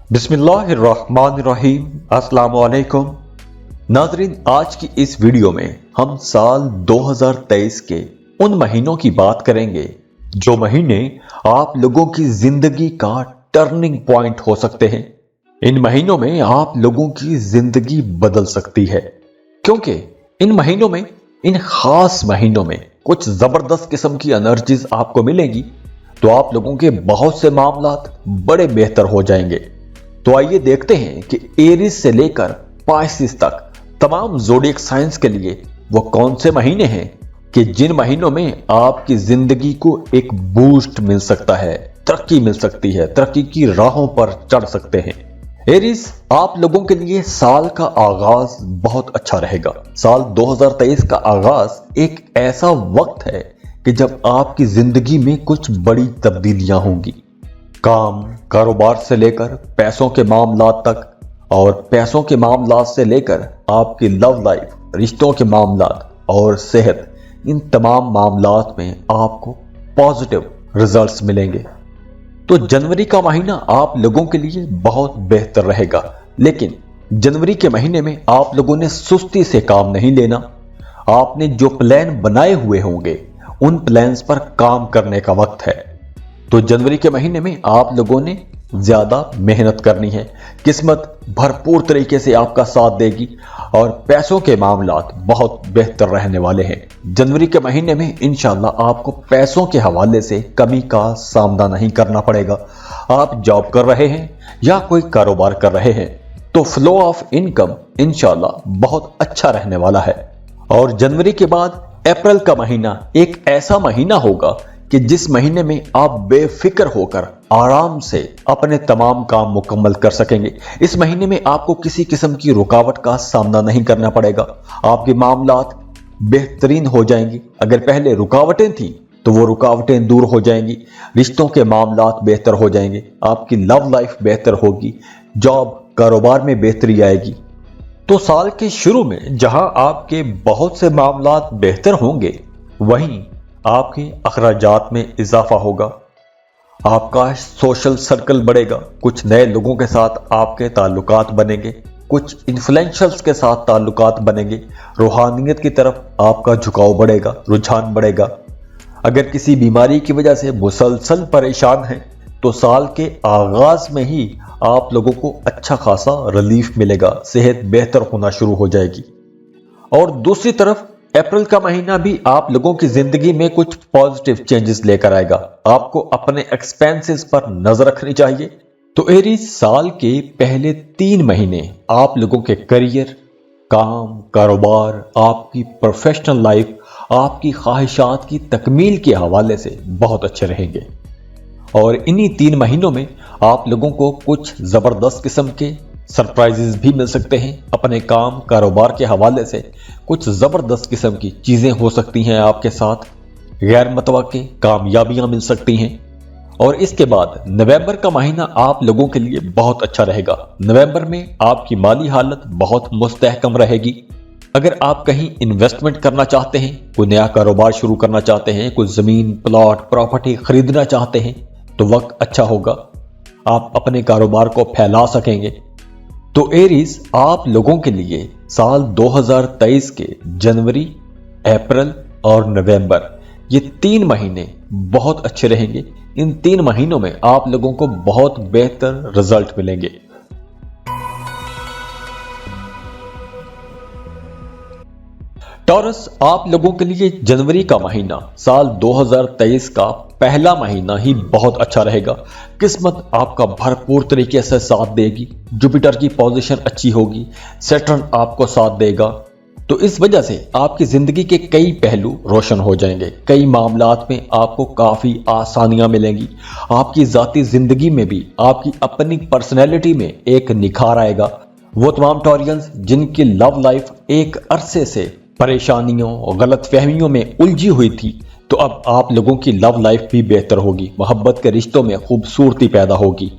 बिस्मिल्लाहिर्रहमानिर्रहीम। अस्सलाम वालेकुम नाज़रीन, आज की इस वीडियो में हम साल 2023 के उन महीनों की बात करेंगे जो महीने आप लोगों की जिंदगी का टर्निंग पॉइंट हो सकते हैं। इन महीनों में आप लोगों की जिंदगी बदल सकती है, क्योंकि इन महीनों में, इन खास महीनों में कुछ जबरदस्त किस्म की एनर्जीज आपको मिलेंगी, तो आप लोगों के बहुत से मामलात बड़े बेहतर हो जाएंगे। तो आइए देखते हैं कि एरीज से लेकर पाइसिस तक तमाम ज़ोडिएक साइंस के लिए वो कौन से महीने हैं कि जिन महीनों में आपकी जिंदगी को एक बूस्ट मिल सकता है, तरक्की मिल सकती है, तरक्की की राहों पर चढ़ सकते हैं। एरीज, आप लोगों के लिए साल का आगाज बहुत अच्छा रहेगा। साल 2023 का आगाज एक ऐसा वक्त है कि जब आपकी जिंदगी में कुछ बड़ी तब्दीलियां होंगी। काम कारोबार से लेकर पैसों के मामलात तक, और पैसों के मामलात से लेकर आपकी लव लाइफ, रिश्तों के मामलात और सेहत, इन तमाम मामलात में आपको पॉजिटिव रिजल्ट्स मिलेंगे। तो जनवरी का महीना आप लोगों के लिए बहुत बेहतर रहेगा, लेकिन जनवरी के महीने में आप लोगों ने सुस्ती से काम नहीं लेना। आपने जो प्लान बनाए हुए होंगे उन प्लान्स पर काम करने का वक्त है। तो जनवरी के महीने में आप लोगों ने ज्यादा मेहनत करनी है। किस्मत भरपूर तरीके से आपका साथ देगी और पैसों के मामलात बहुत बेहतर रहने वाले हैं। जनवरी के महीने में इंशाल्लाह आपको पैसों के हवाले से कमी का सामना नहीं करना पड़ेगा। आप जॉब कर रहे हैं या कोई कारोबार कर रहे हैं तो फ्लो ऑफ इनकम इंशाल्लाह बहुत अच्छा रहने वाला है। और जनवरी के बाद अप्रैल का महीना एक ऐसा महीना होगा कि जिस महीने में आप बेफिक्र होकर आराम से अपने तमाम काम मुकम्मल कर सकेंगे। इस महीने में आपको किसी किस्म की रुकावट का सामना नहीं करना पड़ेगा। आपके मामलात बेहतरीन हो जाएंगी। अगर पहले रुकावटें थी तो वो रुकावटें दूर हो जाएंगी। रिश्तों के मामलात बेहतर हो जाएंगे। आपकी लव लाइफ बेहतर होगी। जॉब कारोबार में बेहतरी आएगी। तो साल के शुरू में जहां आपके बहुत से मामलात बेहतर होंगे, वहीं आपके अखराजात में इजाफा होगा। आपका सोशल सर्कल बढ़ेगा। कुछ नए लोगों के साथ आपके ताल्लुकात बनेंगे। कुछ इन्फ्लुएंशर्स के साथ ताल्लुकात बनेंगे। रूहानियत की तरफ आपका झुकाव बढ़ेगा, रुझान बढ़ेगा। अगर किसी बीमारी की वजह से मुसलसल परेशान हैं तो साल के आगाज में ही आप लोगों को अच्छा खासा रिलीफ मिलेगा। सेहत बेहतर होना शुरू हो जाएगी। और दूसरी तरफ अप्रैल का महीना भी आप लोगों की जिंदगी में कुछ पॉजिटिव चेंजेस लेकर आएगा। आपको अपने एक्सपेंसेस पर नजर रखनी चाहिए। तो एरीज, साल के पहले 3 महीने आप लोगों के करियर, काम, कारोबार, आपकी प्रोफेशनल लाइफ, आपकी ख्वाहिशात की तकमील के हवाले से बहुत अच्छे रहेंगे। और इन्हीं 3 महीनों में आप लोगों को कुछ जबरदस्त किस्म के सरप्राइजेस भी मिल सकते हैं। अपने काम कारोबार के हवाले से कुछ जबरदस्त किस्म की चीजें हो सकती हैं आपके साथ। गैर मुतवक्के कामयाबियां मिल सकती हैं। और इसके बाद नवंबर का महीना आप लोगों के लिए बहुत अच्छा रहेगा। नवंबर में आपकी माली हालत बहुत मुस्तहकम रहेगी। अगर आप कहीं इन्वेस्टमेंट करना चाहते हैं, कोई नया कारोबार शुरू करना चाहते हैं, कोई जमीन, प्लॉट, प्रॉपर्टी खरीदना चाहते हैं, तो वक्त अच्छा होगा। आप अपने कारोबार को फैला सकेंगे। तो एरीज, आप लोगों के लिए साल 2023 के जनवरी, अप्रैल और नवंबर, ये 3 महीने बहुत अच्छे रहेंगे। इन 3 महीनों में आप लोगों को बहुत बेहतर रिजल्ट मिलेंगे। टॉरस, आप लोगों के लिए जनवरी का महीना साल 2023 का पहला महीना ही बहुत अच्छा रहेगा। किस्मत आपका भरपूर तरीके से साथ देगी। जुपिटर की पोजीशन अच्छी होगी। सैटर्न आपको साथ देगा। तो इस वजह से आपकी जिंदगी के कई पहलू रोशन हो जाएंगे। कई मामलात में आपको काफी आसानियां मिलेंगी। आपकी जाती जिंदगी में भी आपकी अपनी पर्सनैलिटी में एक निखार आएगा। वो तमाम टॉरियंस जिनकी लव लाइफ एक अरसे से परेशानियों और गलत फहमियों में उलझी हुई थी, तो अब आप लोगों की लव लाइफ भी बेहतर होगी। मोहब्बत के रिश्तों में खूबसूरती पैदा होगी।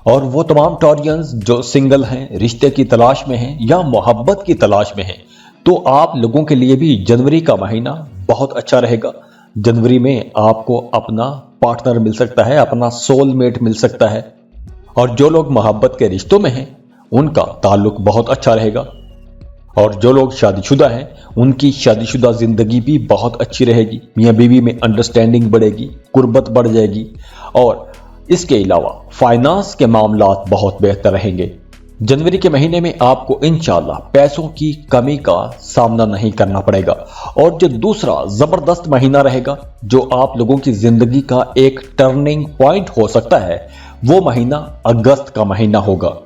और वो तमाम टॉरियंस जो सिंगल हैं, रिश्ते की तलाश में हैं या मोहब्बत की तलाश में हैं, तो आप लोगों के लिए भी जनवरी का महीना बहुत अच्छा रहेगा। जनवरी में आपको अपना पार्टनर मिल सकता है, अपना सोलमेट मिल सकता है। और जो लोग मोहब्बत के रिश्तों में हैं उनका ताल्लुक बहुत अच्छा रहेगा, और जो लोग शादीशुदा हैं उनकी शादीशुदा जिंदगी भी बहुत अच्छी रहेगी। मियां बीवी में अंडरस्टैंडिंग बढ़ेगी, कुर्बत बढ़ जाएगी, और इसके अलावा फाइनेंस के मामलात बहुत बेहतर रहेंगे। जनवरी के महीने में आपको इंशाल्लाह पैसों की कमी का सामना नहीं करना पड़ेगा। और जो दूसरा जबरदस्त महीना रहेगा, जो आप लोगों की जिंदगी का एक टर्निंग पॉइंट हो सकता है, वो महीना अगस्त का महीना होगा।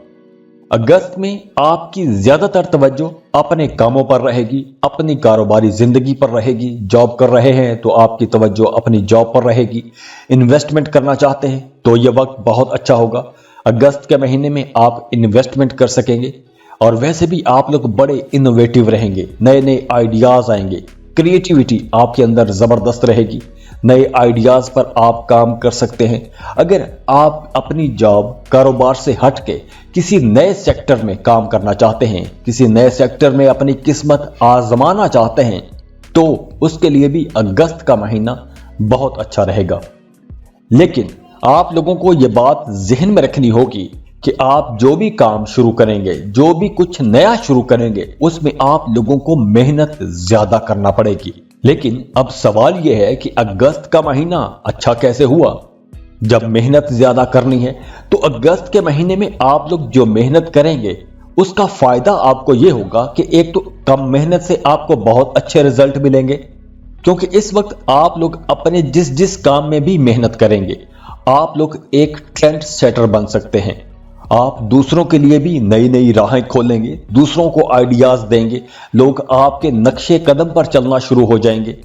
अगस्त में आपकी ज्यादातर तवज्जो अपने कामों पर रहेगी, अपनी कारोबारी जिंदगी पर रहेगी। जॉब कर रहे हैं तो आपकी तवज्जो अपनी जॉब पर रहेगी। इन्वेस्टमेंट करना चाहते हैं तो यह वक्त बहुत अच्छा होगा। अगस्त के महीने में आप इन्वेस्टमेंट कर सकेंगे, और वैसे भी आप लोग बड़े इनोवेटिव रहेंगे, नए नए आइडियाज आएंगे, क्रिएटिविटी आपके अंदर जबरदस्त रहेगी, नए आइडियाज पर आप काम कर सकते हैं। अगर आप अपनी जॉब कारोबार से हट के किसी नए सेक्टर में काम करना चाहते हैं, किसी नए सेक्टर में अपनी किस्मत आजमाना चाहते हैं, तो उसके लिए भी अगस्त का महीना बहुत अच्छा रहेगा। लेकिन आप लोगों को यह बात जहन में रखनी होगी कि आप जो भी काम शुरू करेंगे, जो भी कुछ नया शुरू करेंगे, उसमें आप लोगों को मेहनत ज्यादा करना पड़ेगी। लेकिन अब सवाल यह है कि अगस्त का महीना अच्छा कैसे हुआ? जब मेहनत ज्यादा करनी है तो अगस्त के महीने में आप लोग जो मेहनत करेंगे उसका फायदा आपको यह होगा कि एक तो कम मेहनत से आपको बहुत अच्छे रिजल्ट मिलेंगे, क्योंकि इस वक्त आप लोग अपने जिस जिस काम में भी मेहनत करेंगे, आप लोग एक ट्रेंड सेटर बन सकते हैं। आप दूसरों के लिए भी नई नई राहें खोलेंगे, दूसरों को आइडियाज देंगे, लोग आपके नक्शे कदम पर चलना शुरू हो जाएंगे।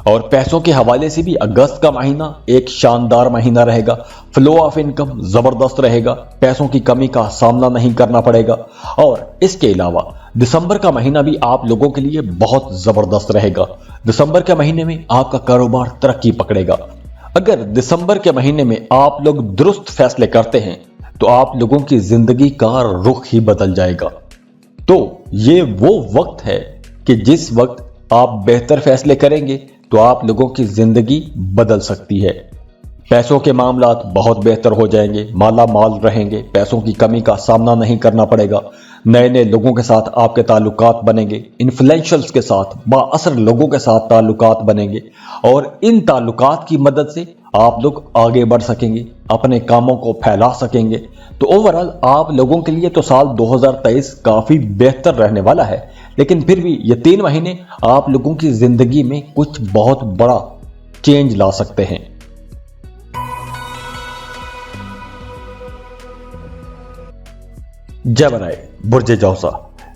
और पैसों के हवाले से भी अगस्त का महीना एक शानदार महीना रहेगा। फ्लो ऑफ इनकम जबरदस्त रहेगा, पैसों की कमी का सामना नहीं करना पड़ेगा। और इसके अलावा दिसंबर का महीना भी आप लोगों के लिए बहुत जबरदस्त रहेगा। दिसंबर के महीने में आपका कारोबार तरक्की पकड़ेगा। अगर दिसंबर के महीने में आप लोग दुरुस्त फैसले करते हैं तो आप लोगों की जिंदगी का रुख ही बदल जाएगा। तो ये वो वक्त है कि जिस वक्त आप बेहतर फैसले करेंगे तो आप लोगों की जिंदगी बदल सकती है। पैसों के मामलात बहुत बेहतर हो जाएंगे, माला माल रहेंगे, पैसों की कमी का सामना नहीं करना पड़ेगा। नए नए लोगों के साथ आपके ताल्लुकात बनेंगे, इन्फ्लुएंशर्स के साथ, बाअसर लोगों के साथ ताल्लुकात बनेंगे, और इन ताल्लुकात की मदद से आप लोग आगे बढ़ सकेंगे, अपने कामों को फैला सकेंगे। तो ओवरऑल आप लोगों के लिए तो साल 2023 काफी बेहतर रहने वाला है। लेकिन फिर भी ये 3 महीने आप लोगों की जिंदगी में कुछ बहुत बड़ा चेंज ला सकते हैं। जेमिनी बुर्ज जौसा।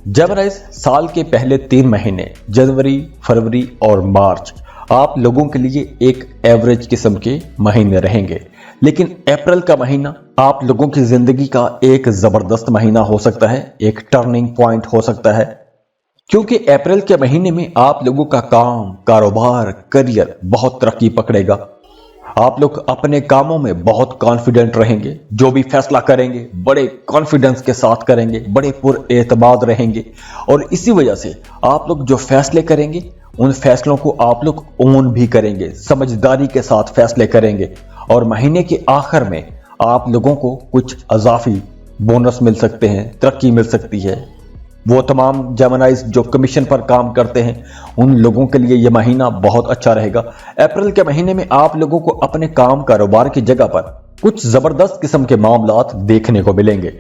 जेमिनी साल के पहले 3 महीने जनवरी, फरवरी और मार्च आप लोगों के लिए एक एवरेज किस्म के महीने रहेंगे। लेकिन अप्रैल का महीना आप लोगों की जिंदगी का एक जबरदस्त महीना हो सकता है, एक टर्निंग पॉइंट हो सकता है, क्योंकि अप्रैल के महीने में आप लोगों का काम, कारोबार, करियर बहुत तरक्की पकड़ेगा। आप लोग अपने कामों में बहुत कॉन्फिडेंट रहेंगे, जो भी फैसला करेंगे बड़े कॉन्फिडेंस के साथ करेंगे, बड़े पुरएतमाद रहेंगे, और इसी वजह से आप लोग जो फैसले करेंगे उन फैसलों को आप लोग ओन भी करेंगे, समझदारी के साथ फैसले करेंगे। और महीने के आखिर में आप लोगों को कुछ अजाफी बोनस मिल सकते हैं, तरक्की मिल सकती है। वो तमाम जेमिनीज जो कमीशन पर काम करते हैं उन लोगों के लिए यह महीना बहुत अच्छा रहेगा। अप्रैल के महीने में आप लोगों को अपने काम कारोबार की जगह पर कुछ जबरदस्त किस्म के मामलात देखने को मिलेंगे।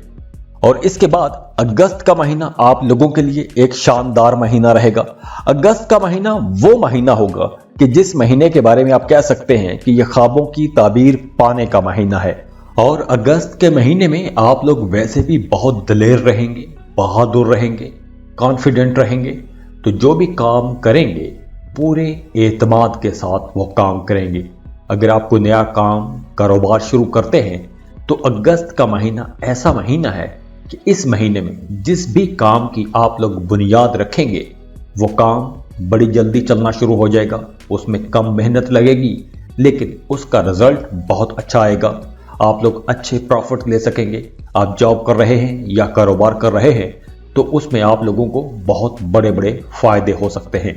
और इसके बाद अगस्त का महीना आप लोगों के लिए एक शानदार महीना रहेगा। अगस्त का महीना वो महीना होगा कि जिस महीने के बारे में आप कह सकते हैं कि यह ख्वाबों की ताबीर पाने का महीना है। और अगस्त के महीने में आप लोग वैसे भी बहुत दलेर रहेंगे, बहादुर रहेंगे, कॉन्फिडेंट रहेंगे। तो जो भी काम करेंगे पूरे एतमाद के साथ वो काम करेंगे। अगर आप कोई नया काम कारोबार शुरू करते हैं तो अगस्त का महीना ऐसा महीना है कि इस महीने में जिस भी काम की आप लोग बुनियाद रखेंगे वो काम बड़ी जल्दी चलना शुरू हो जाएगा। उसमें कम मेहनत लगेगी लेकिन उसका रिजल्ट बहुत अच्छा आएगा। आप लोग अच्छे प्रॉफिट ले सकेंगे। आप जॉब कर रहे हैं या कारोबार कर रहे हैं तो उसमें आप लोगों को बहुत बड़े बड़े फायदे हो सकते हैं।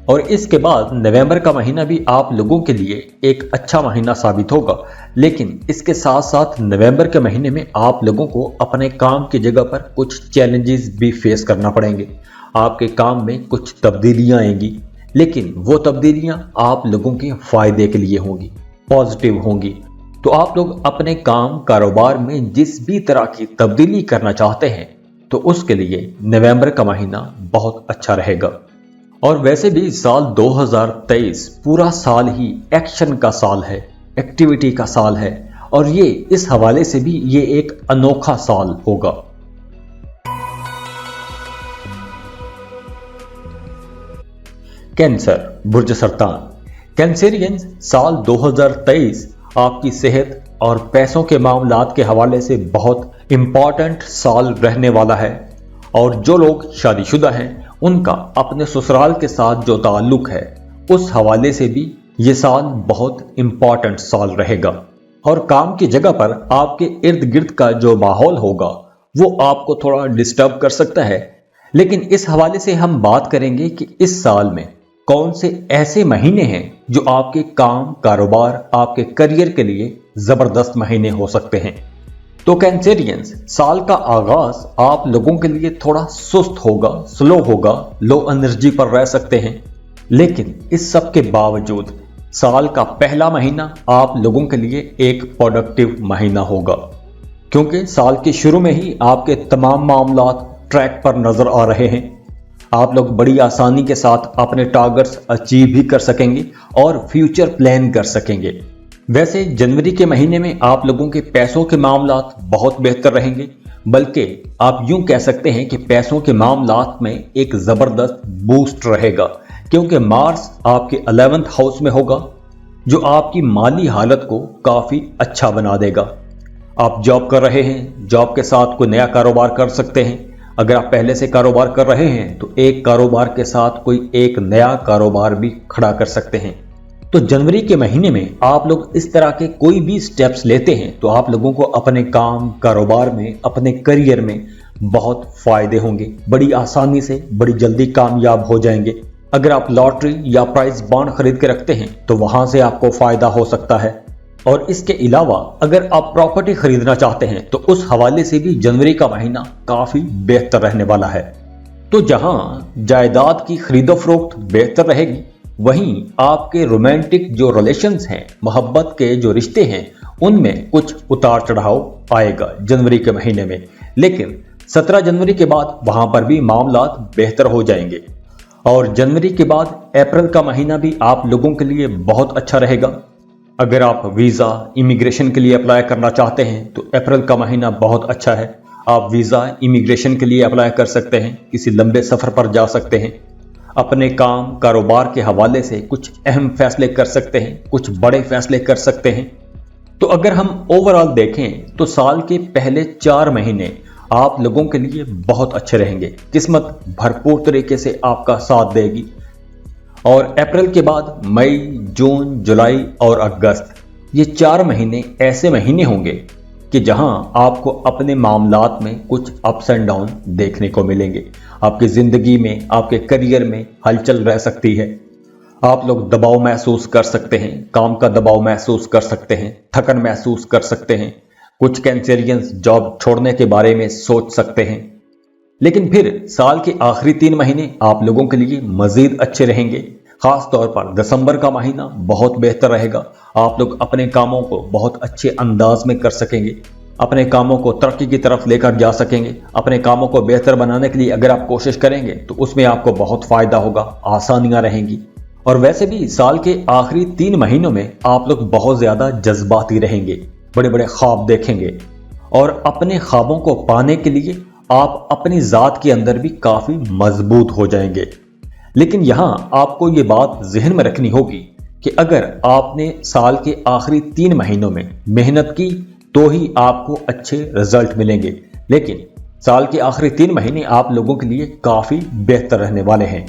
और इसके बाद नवंबर का महीना भी आप लोगों के लिए एक अच्छा महीना साबित होगा। लेकिन इसके साथ साथ नवंबर के महीने में आप लोगों को अपने काम की जगह पर कुछ चैलेंजेस भी फेस करना पड़ेंगे। आपके काम में कुछ तब्दीलियां आएंगी, लेकिन वो तब्दीलियां आप लोगों के फायदे के लिए होंगी, पॉजिटिव होंगी। तो आप लोग अपने काम कारोबार में जिस भी तरह की तब्दीली करना चाहते हैं तो उसके लिए नवंबर का महीना बहुत अच्छा रहेगा। और वैसे भी साल 2023 पूरा साल ही एक्शन का साल है, एक्टिविटी का साल है, और ये इस हवाले से भी ये एक अनोखा साल होगा। कैंसर, बुर्ज सरतान। कैंसेरियंस, साल 2023 आपकी सेहत और पैसों के मामलात के हवाले से बहुत इंपॉर्टेंट साल रहने वाला है। और जो लोग शादीशुदा हैं उनका अपने ससुराल के साथ जो ताल्लुक है उस हवाले से भी ये साल बहुत इंपॉर्टेंट साल रहेगा। और काम की जगह पर आपके इर्द गिर्द का जो माहौल होगा वो आपको थोड़ा डिस्टर्ब कर सकता है। लेकिन इस हवाले से हम बात करेंगे कि इस साल में कौन से ऐसे महीने हैं जो आपके काम, कारोबार, आपके करियर के लिए जबरदस्त महीने हो सकते हैं। तो कैंसेरियंस, साल का आगाज आप लोगों के लिए थोड़ा सुस्त होगा, स्लो होगा, लो एनर्जी पर रह सकते हैं। लेकिन इस सब के बावजूद साल का पहला महीना आप लोगों के लिए एक प्रोडक्टिव महीना होगा, क्योंकि साल के शुरू में ही आपके तमाम मामलात ट्रैक पर नजर आ रहे हैं। आप लोग बड़ी आसानी के साथ अपने टारगेट्स अचीव भी कर सकेंगे और फ्यूचर प्लान कर सकेंगे। वैसे जनवरी के महीने में आप लोगों के पैसों के मामलात बहुत बेहतर रहेंगे, बल्कि आप यूं कह सकते हैं कि पैसों के मामलात में एक जबरदस्त बूस्ट रहेगा, क्योंकि मार्स आपके 11th हाउस में होगा, जो आपकी माली हालत को काफी अच्छा बना देगा। आप जॉब कर रहे हैं, जॉब के साथ कोई नया कारोबार कर सकते हैं। अगर आप पहले से कारोबार कर रहे हैं तो एक कारोबार के साथ कोई एक नया कारोबार भी खड़ा कर सकते हैं। तो जनवरी के महीने में आप लोग इस तरह के कोई भी स्टेप्स लेते हैं तो आप लोगों को अपने काम, कारोबार में, अपने करियर में बहुत फायदे होंगे। बड़ी आसानी से, बड़ी जल्दी कामयाब हो जाएंगे। अगर आप लॉटरी या प्राइज बॉन्ड खरीद के रखते हैं तो वहां से आपको फायदा हो सकता है। और इसके अलावा अगर आप प्रॉपर्टी खरीदना चाहते हैं तो उस हवाले से भी जनवरी का महीना काफी बेहतर रहने वाला है। तो जहां जायदाद की खरीदो फरोख्त बेहतर रहेगी, वहीं आपके रोमांटिक जो रिलेशंस हैं, मोहब्बत के जो रिश्ते हैं, उनमें कुछ उतार चढ़ाव आएगा जनवरी के महीने में। लेकिन 17 जनवरी के बाद वहां पर भी मामलात बेहतर हो जाएंगे। और जनवरी के बाद अप्रैल का महीना भी आप लोगों के लिए बहुत अच्छा रहेगा। अगर आप वीज़ा, इमिग्रेशन के लिए अप्लाई करना चाहते हैं तो अप्रैल का महीना बहुत अच्छा है। आप वीज़ा, इमिग्रेशन के लिए अप्लाई कर सकते हैं, किसी लंबे सफ़र पर जा सकते हैं, अपने काम, कारोबार के हवाले से कुछ अहम फैसले कर सकते हैं, कुछ बड़े फैसले कर सकते हैं। तो अगर हम ओवरऑल देखें तो साल के पहले 4 महीने आप लोगों के लिए बहुत अच्छे रहेंगे। किस्मत भरपूर तरीके से आपका साथ देगी। और अप्रैल के बाद मई, जून, जुलाई और अगस्त, ये 4 महीने ऐसे महीने होंगे कि जहां आपको अपने मामलात में कुछ अप्स एंड डाउन देखने को मिलेंगे। आपकी जिंदगी में, आपके करियर में हलचल रह सकती है। आप लोग दबाव महसूस कर सकते हैं, काम का दबाव महसूस कर सकते हैं, थकन महसूस कर सकते हैं। कुछ कैंसेरियंस जॉब छोड़ने के बारे में सोच सकते हैं। लेकिन फिर साल के आखिरी 3 महीने आप लोगों के लिए मजीद अच्छे रहेंगे। खास तौर पर दिसंबर का महीना बहुत बेहतर रहेगा। आप लोग अपने कामों को बहुत अच्छे अंदाज में कर सकेंगे, अपने कामों को तरक्की की तरफ लेकर जा सकेंगे। अपने कामों को बेहतर बनाने के लिए अगर आप कोशिश करेंगे तो उसमें आपको बहुत फायदा होगा, आसानियां रहेंगी। और वैसे भी साल के आखिरी 3 महीनों में आप लोग बहुत ज्यादा जज्बाती रहेंगे, बड़े बड़े ख्वाब देखेंगे और अपने ख्वाबों को पाने के लिए आप अपनी जात के अंदर भी काफी मजबूत हो जाएंगे। लेकिन यहां आपको ये बात जहन में रखनी होगी कि अगर आपने साल के आखिरी 3 महीनों में मेहनत की तो ही आपको अच्छे रिजल्ट मिलेंगे। लेकिन साल के आखिरी 3 महीने आप लोगों के लिए काफी बेहतर रहने वाले हैं।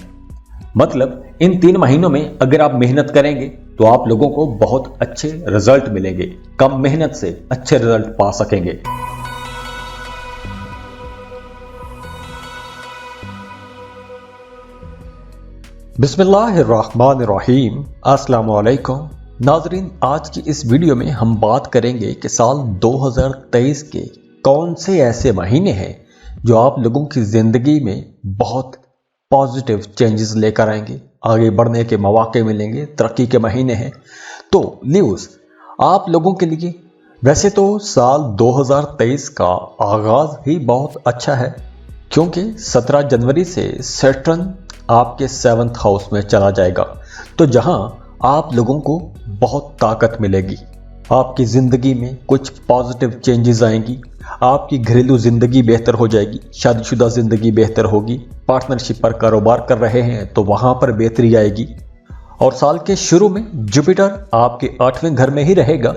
मतलब इन 3 महीनों में अगर आप मेहनत करेंगे तो आप लोगों को बहुत अच्छे रिजल्ट मिलेंगे, कम मेहनत से अच्छे रिजल्ट पा सकेंगे। बिस्मिल्लाहिर्रहमानिर्रहीम। अस्सलाम वालेकुम नाजरीन, आज की इस वीडियो में हम बात करेंगे कि साल 2023 के कौन से ऐसे महीने हैं जो आप लोगों की ज़िंदगी में बहुत पॉजिटिव चेंजेस लेकर आएंगे, आगे बढ़ने के मौके मिलेंगे, तरक्की के महीने हैं। तो न्यूज़ आप लोगों के लिए, वैसे तो साल 2023 का आगाज़ ही बहुत अच्छा है, क्योंकि 17 जनवरी से सैटर्न आपके 7th हाउस में चला जाएगा, तो जहां आप लोगों को बहुत ताकत मिलेगी, आपकी ज़िंदगी में कुछ पॉजिटिव चेंजेस आएंगी, आपकी घरेलू ज़िंदगी बेहतर हो जाएगी, शादीशुदा ज़िंदगी बेहतर होगी, पार्टनरशिप पर कारोबार कर रहे हैं तो वहां पर बेहतरी आएगी। और साल के शुरू में जुपिटर आपके 8वें घर में ही रहेगा,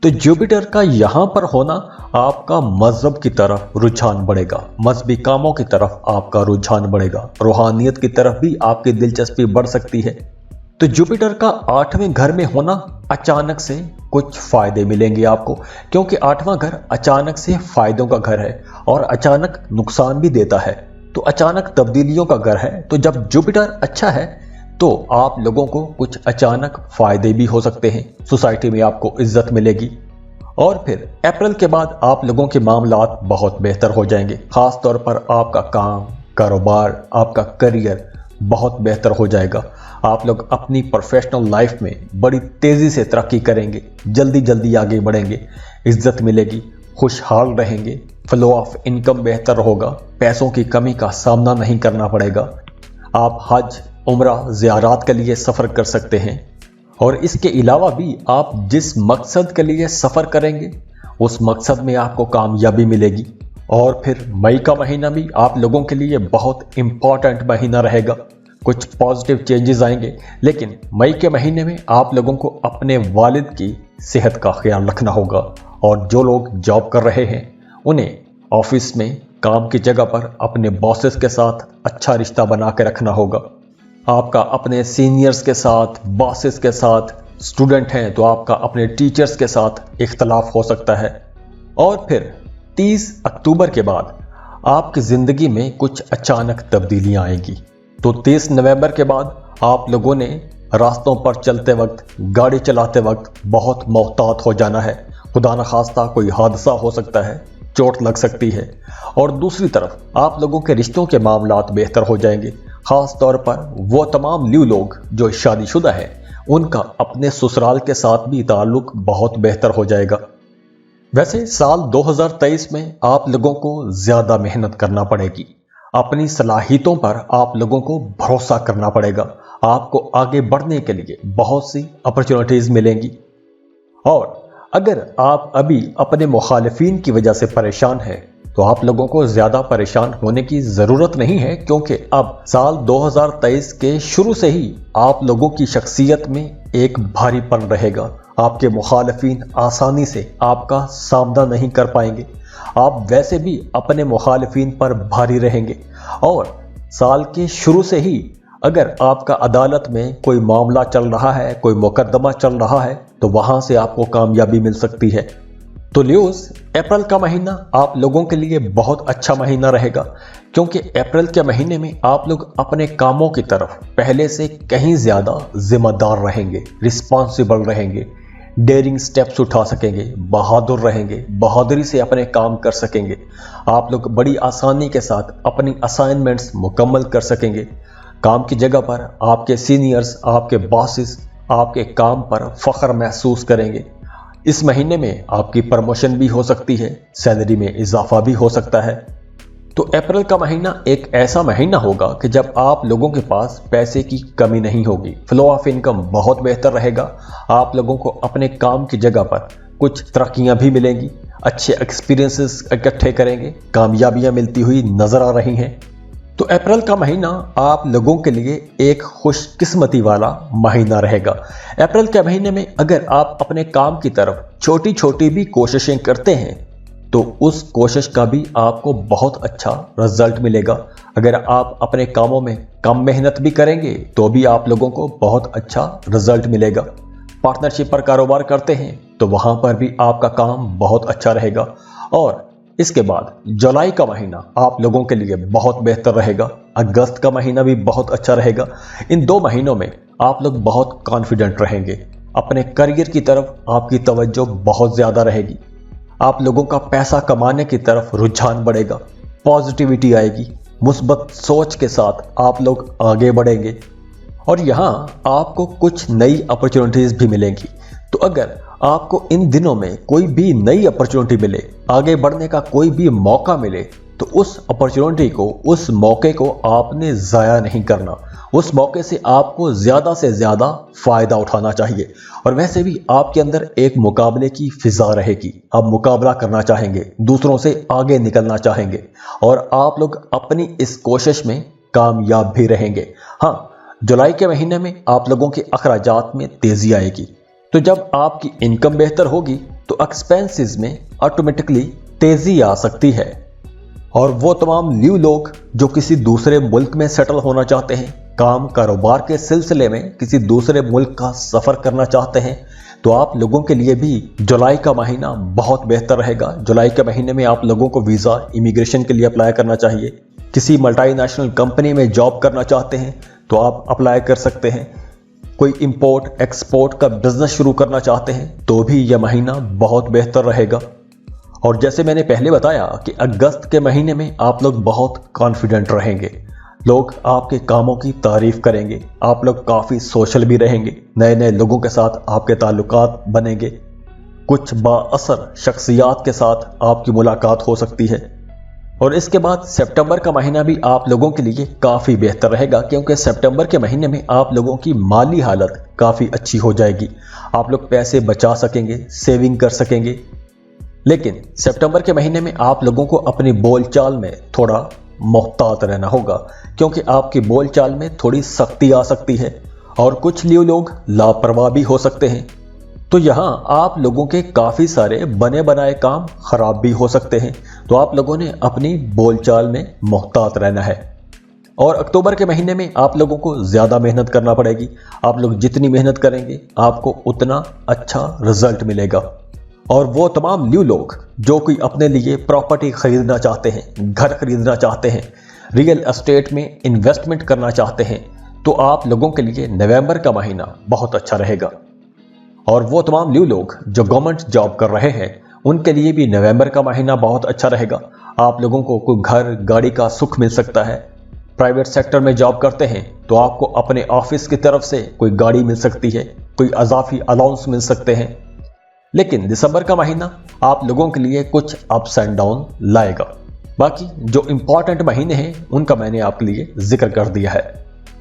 तो जुपिटर का यहाँ पर होना आपका मजहब की तरफ रुझान बढ़ेगा, मजहबी कामों की तरफ आपका रुझान बढ़ेगा, रूहानियत की तरफ भी आपकी दिलचस्पी बढ़ सकती है। तो जुपिटर का 8वें घर में होना अचानक से कुछ फायदे मिलेंगे आपको, क्योंकि 8वां घर अचानक से फायदों का घर है और अचानक नुकसान भी देता है, तो अचानक तब्दीलियों का घर है। तो जब जुपिटर अच्छा है तो आप लोगों को कुछ अचानक फायदे भी हो सकते हैं, सोसाइटी में आपको इज्जत मिलेगी। और फिर अप्रैल के बाद आप लोगों के मामलात बहुत बेहतर हो जाएंगे, खास तौर पर आपका काम, कारोबार, आपका करियर बहुत बेहतर हो जाएगा। आप लोग अपनी प्रोफेशनल लाइफ में बड़ी तेज़ी से तरक्की करेंगे, जल्दी जल्दी आगे बढ़ेंगे, इज्जत मिलेगी, खुशहाल रहेंगे, फ्लो ऑफ इनकम बेहतर होगा, पैसों की कमी का सामना नहीं करना पड़ेगा। आप हज, उम्रा, ज़ियारात के लिए सफ़र कर सकते हैं, और इसके अलावा भी आप जिस मकसद के लिए सफ़र करेंगे उस मकसद में आपको कामयाबी मिलेगी। और फिर मई का महीना भी आप लोगों के लिए बहुत इम्पॉर्टेंट महीना रहेगा, कुछ पॉजिटिव चेंजेस आएंगे, लेकिन मई के महीने में आप लोगों को अपने वालिद की सेहत का ख्याल रखना होगा। और जो लोग जॉब कर रहे हैं उन्हें ऑफिस में, काम की जगह पर अपने बॉसेस के साथ अच्छा रिश्ता बना के रखना होगा। आपका अपने सीनियर्स के साथ, बॉसेस के साथ, स्टूडेंट हैं तो आपका अपने टीचर्स के साथ इख्तलाफ हो सकता है। और फिर 30 अक्टूबर के बाद आपकी ज़िंदगी में कुछ अचानक तब्दीलियां आएंगी। तो 30 नवंबर के बाद आप लोगों ने रास्तों पर चलते वक्त, गाड़ी चलाते वक्त बहुत मोहतात हो जाना है, खुदा न खास्ता कोई हादसा हो सकता है, चोट लग सकती है। और दूसरी तरफ आप लोगों के रिश्तों के मामलात बेहतर हो जाएंगे, ख़ास तौर पर वो तमाम न्यू लोग जो शादीशुदा हैं, उनका अपने ससुराल के साथ भी ताल्लुक बहुत बेहतर हो जाएगा। वैसे साल 2023 में आप लोगों को ज़्यादा मेहनत करना पड़ेगी, अपनी सलाहियतों पर आप लोगों को भरोसा करना पड़ेगा, आपको आगे बढ़ने के लिए बहुत सी अपॉर्चुनिटीज़ मिलेंगी। और अगर आप अभी अपने मुखालिफिन की वजह से परेशान हैं तो आप लोगों को ज़्यादा परेशान होने की ज़रूरत नहीं है, क्योंकि अब साल 2023 के शुरू से ही आप लोगों की शख्सियत में एक भारीपन रहेगा। आपके मुखालिफिन आसानी से आपका सामना नहीं कर पाएंगे, आप वैसे भी अपने मुखालिफिन पर भारी रहेंगे। और साल के शुरू से ही अगर आपका अदालत में कोई मामला चल रहा है, कोई मुकदमा चल रहा है, तो वहाँ से आपको कामयाबी मिल सकती है। तो न्यूज़ अप्रैल का महीना आप लोगों के लिए बहुत अच्छा महीना रहेगा, क्योंकि अप्रैल के महीने में आप लोग अपने कामों की तरफ पहले से कहीं ज़्यादा जिम्मेदार रहेंगे, रिस्पॉन्सिबल रहेंगे, डेयरिंग स्टेप्स उठा सकेंगे, बहादुर रहेंगे, बहादुरी से अपने काम कर सकेंगे। आप लोग बड़ी आसानी के साथ अपनी असाइनमेंट्स मुकम्मल कर सकेंगे। काम की जगह पर आपके सीनियर्स, आपके बॉसेस आपके काम पर फ़ख्र महसूस करेंगे। इस महीने में आपकी प्रमोशन भी हो सकती है, सैलरी में इजाफा भी हो सकता है। तो अप्रैल का महीना एक ऐसा महीना होगा कि जब आप लोगों के पास पैसे की कमी नहीं होगी, फ्लो ऑफ इनकम बहुत बेहतर रहेगा, आप लोगों को अपने काम की जगह पर कुछ तरक्कियां भी मिलेंगी, अच्छे एक्सपीरियंसेस इकट्ठे करेंगे, कामयाबियां मिलती हुई नजर आ रही हैं। तो अप्रैल का महीना आप लोगों के लिए एक खुशकिस्मती वाला महीना रहेगा। अप्रैल के महीने में अगर आप अपने काम की तरफ छोटी छोटी भी कोशिशें करते हैं तो उस कोशिश का भी आपको बहुत अच्छा रिजल्ट मिलेगा। अगर आप अपने कामों में कम मेहनत भी करेंगे तो भी आप लोगों को बहुत अच्छा रिजल्ट मिलेगा। पार्टनरशिप पर कारोबार करते हैं तो वहां पर भी आपका काम बहुत अच्छा रहेगा। और इसके बाद जुलाई का महीना आप लोगों के लिए बहुत बेहतर रहेगा। अगस्त का महीना भी बहुत अच्छा रहेगा। इन 2 महीनों में आप लोग बहुत कॉन्फिडेंट रहेंगे। अपने करियर की तरफ आपकी तवज्जो बहुत ज़्यादा रहेगी। आप लोगों का पैसा कमाने की तरफ रुझान बढ़ेगा, पॉजिटिविटी आएगी, मुस्बत सोच के साथ आप लोग आगे बढ़ेंगे और यहाँ आपको कुछ नई अपॉर्चुनिटीज़ भी मिलेंगी। तो अगर आपको इन दिनों में कोई भी नई अपॉर्चुनिटी मिले, आगे बढ़ने का कोई भी मौका मिले, तो उस अपॉर्चुनिटी को, उस मौके को आपने ज़ाया नहीं करना। उस मौके से आपको ज़्यादा से ज़्यादा फ़ायदा उठाना चाहिए। और वैसे भी आपके अंदर एक मुकाबले की फ़िज़ा रहेगी। आप मुकाबला करना चाहेंगे, दूसरों से आगे निकलना चाहेंगे और आप लोग अपनी इस कोशिश में कामयाब भी रहेंगे। हाँ, जुलाई के महीने में आप लोगों के अखराजात में तेज़ी आएगी। तो जब आपकी इनकम बेहतर होगी तो एक्सपेंसेस में ऑटोमेटिकली तेज़ी आ सकती है। और वो तमाम न्यू लोग जो किसी दूसरे मुल्क में सेटल होना चाहते हैं, काम कारोबार के सिलसिले में किसी दूसरे मुल्क का सफ़र करना चाहते हैं, तो आप लोगों के लिए भी जुलाई का महीना बहुत बेहतर रहेगा। जुलाई के महीने में आप लोगों को वीज़ा इमिग्रेशन के लिए अप्लाई करना चाहिए। किसी मल्टीनेशनल कंपनी में जॉब करना चाहते हैं तो आप अप्लाई कर सकते हैं। कोई इंपोर्ट एक्सपोर्ट का बिजनेस शुरू करना चाहते हैं तो भी यह महीना बहुत बेहतर रहेगा। और जैसे मैंने पहले बताया कि अगस्त के महीने में आप लोग बहुत कॉन्फिडेंट रहेंगे, लोग आपके कामों की तारीफ करेंगे, आप लोग काफ़ी सोशल भी रहेंगे, नए नए लोगों के साथ आपके ताल्लुकात बनेंगे, कुछ बाअसर शख्सियात के साथ आपकी मुलाकात हो सकती है। और इसके बाद सितंबर का महीना भी आप लोगों के लिए काफ़ी बेहतर रहेगा, क्योंकि सितंबर के महीने में आप लोगों की माली हालत काफ़ी अच्छी हो जाएगी। आप लोग पैसे बचा सकेंगे, सेविंग कर सकेंगे। लेकिन सितंबर के महीने में आप लोगों को अपनी बोलचाल में थोड़ा मोहतात रहना होगा, क्योंकि आपकी बोलचाल में थोड़ी सख्ती आ सकती है और कुछ लोग लापरवाह भी हो सकते हैं। तो यहाँ आप लोगों के काफ़ी सारे बने बनाए काम खराब भी हो सकते हैं। तो आप लोगों ने अपनी बोलचाल में मोहतात रहना है। और अक्टूबर के महीने में आप लोगों को ज़्यादा मेहनत करना पड़ेगी। आप लोग जितनी मेहनत करेंगे आपको उतना अच्छा रिजल्ट मिलेगा। और वो तमाम न्यू लोग जो कोई अपने लिए प्रॉपर्टी खरीदना चाहते हैं, घर खरीदना चाहते हैं, रियल एस्टेट में इन्वेस्टमेंट करना चाहते हैं, तो आप लोगों के लिए नवंबर का महीना बहुत अच्छा रहेगा। और वो तमाम न्यू लोग जो गवर्नमेंट जॉब कर रहे हैं उनके लिए भी नवंबर का महीना बहुत अच्छा रहेगा। आप लोगों को कोई घर गाड़ी का सुख मिल सकता है। प्राइवेट सेक्टर में जॉब करते हैं तो आपको अपने ऑफिस की तरफ से कोई गाड़ी मिल सकती है, कोई अजाफी अलाउंस मिल सकते हैं। लेकिन दिसंबर का महीना आप लोगों के लिए कुछ अप्स एंड डाउन लाएगा। बाकी जो इंपॉर्टेंट महीने हैं उनका मैंने आपके लिए जिक्र कर दिया है।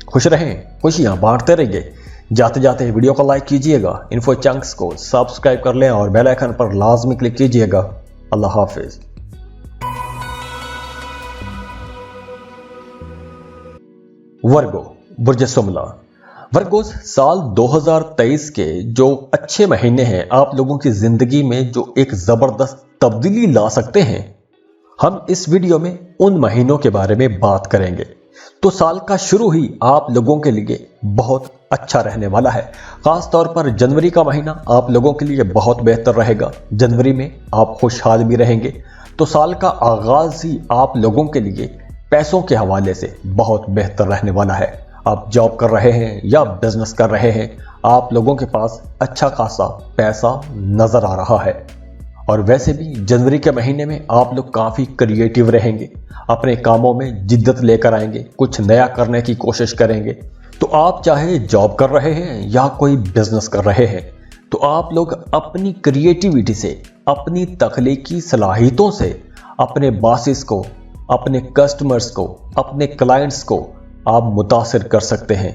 खुश रहें, खुशियां बांटते रहिए। जाते जाते वीडियो को लाइक कीजिएगा, इन्फो चंक्स को सब्सक्राइब कर लें और बेल आइकन पर लाजमी क्लिक कीजिएगा। अल्लाह हाफिज। वर्गो बुर्ज सुमला। वर्गोस साल 2023 के जो अच्छे महीने हैं आप लोगों की जिंदगी में जो एक जबरदस्त तब्दीली ला सकते हैं, हम इस वीडियो में उन महीनों के बारे में बात करेंगे। तो साल का शुरू ही आप लोगों के लिए बहुत अच्छा रहने वाला है। खास तौर पर जनवरी का महीना आप लोगों के लिए बहुत बेहतर रहेगा। जनवरी में आप खुशहाल भी रहेंगे। तो साल का आगाज ही आप लोगों के लिए पैसों के हवाले से बहुत बेहतर रहने वाला है। आप जॉब कर रहे हैं या बिजनेस कर रहे हैं, आप लोगों के पास अच्छा खासा पैसा नजर आ रहा है। और वैसे भी जनवरी के महीने में आप लोग काफ़ी क्रिएटिव रहेंगे, अपने कामों में जिद्दत लेकर आएंगे, कुछ नया करने की कोशिश करेंगे। तो आप चाहे जॉब कर रहे हैं या कोई बिजनेस कर रहे हैं, तो आप लोग अपनी क्रिएटिविटी से, अपनी तख्लीकी सलाहियतों से अपने बॉसेस को, अपने कस्टमर्स को, अपने क्लाइंट्स को आप मुतासिर कर सकते हैं।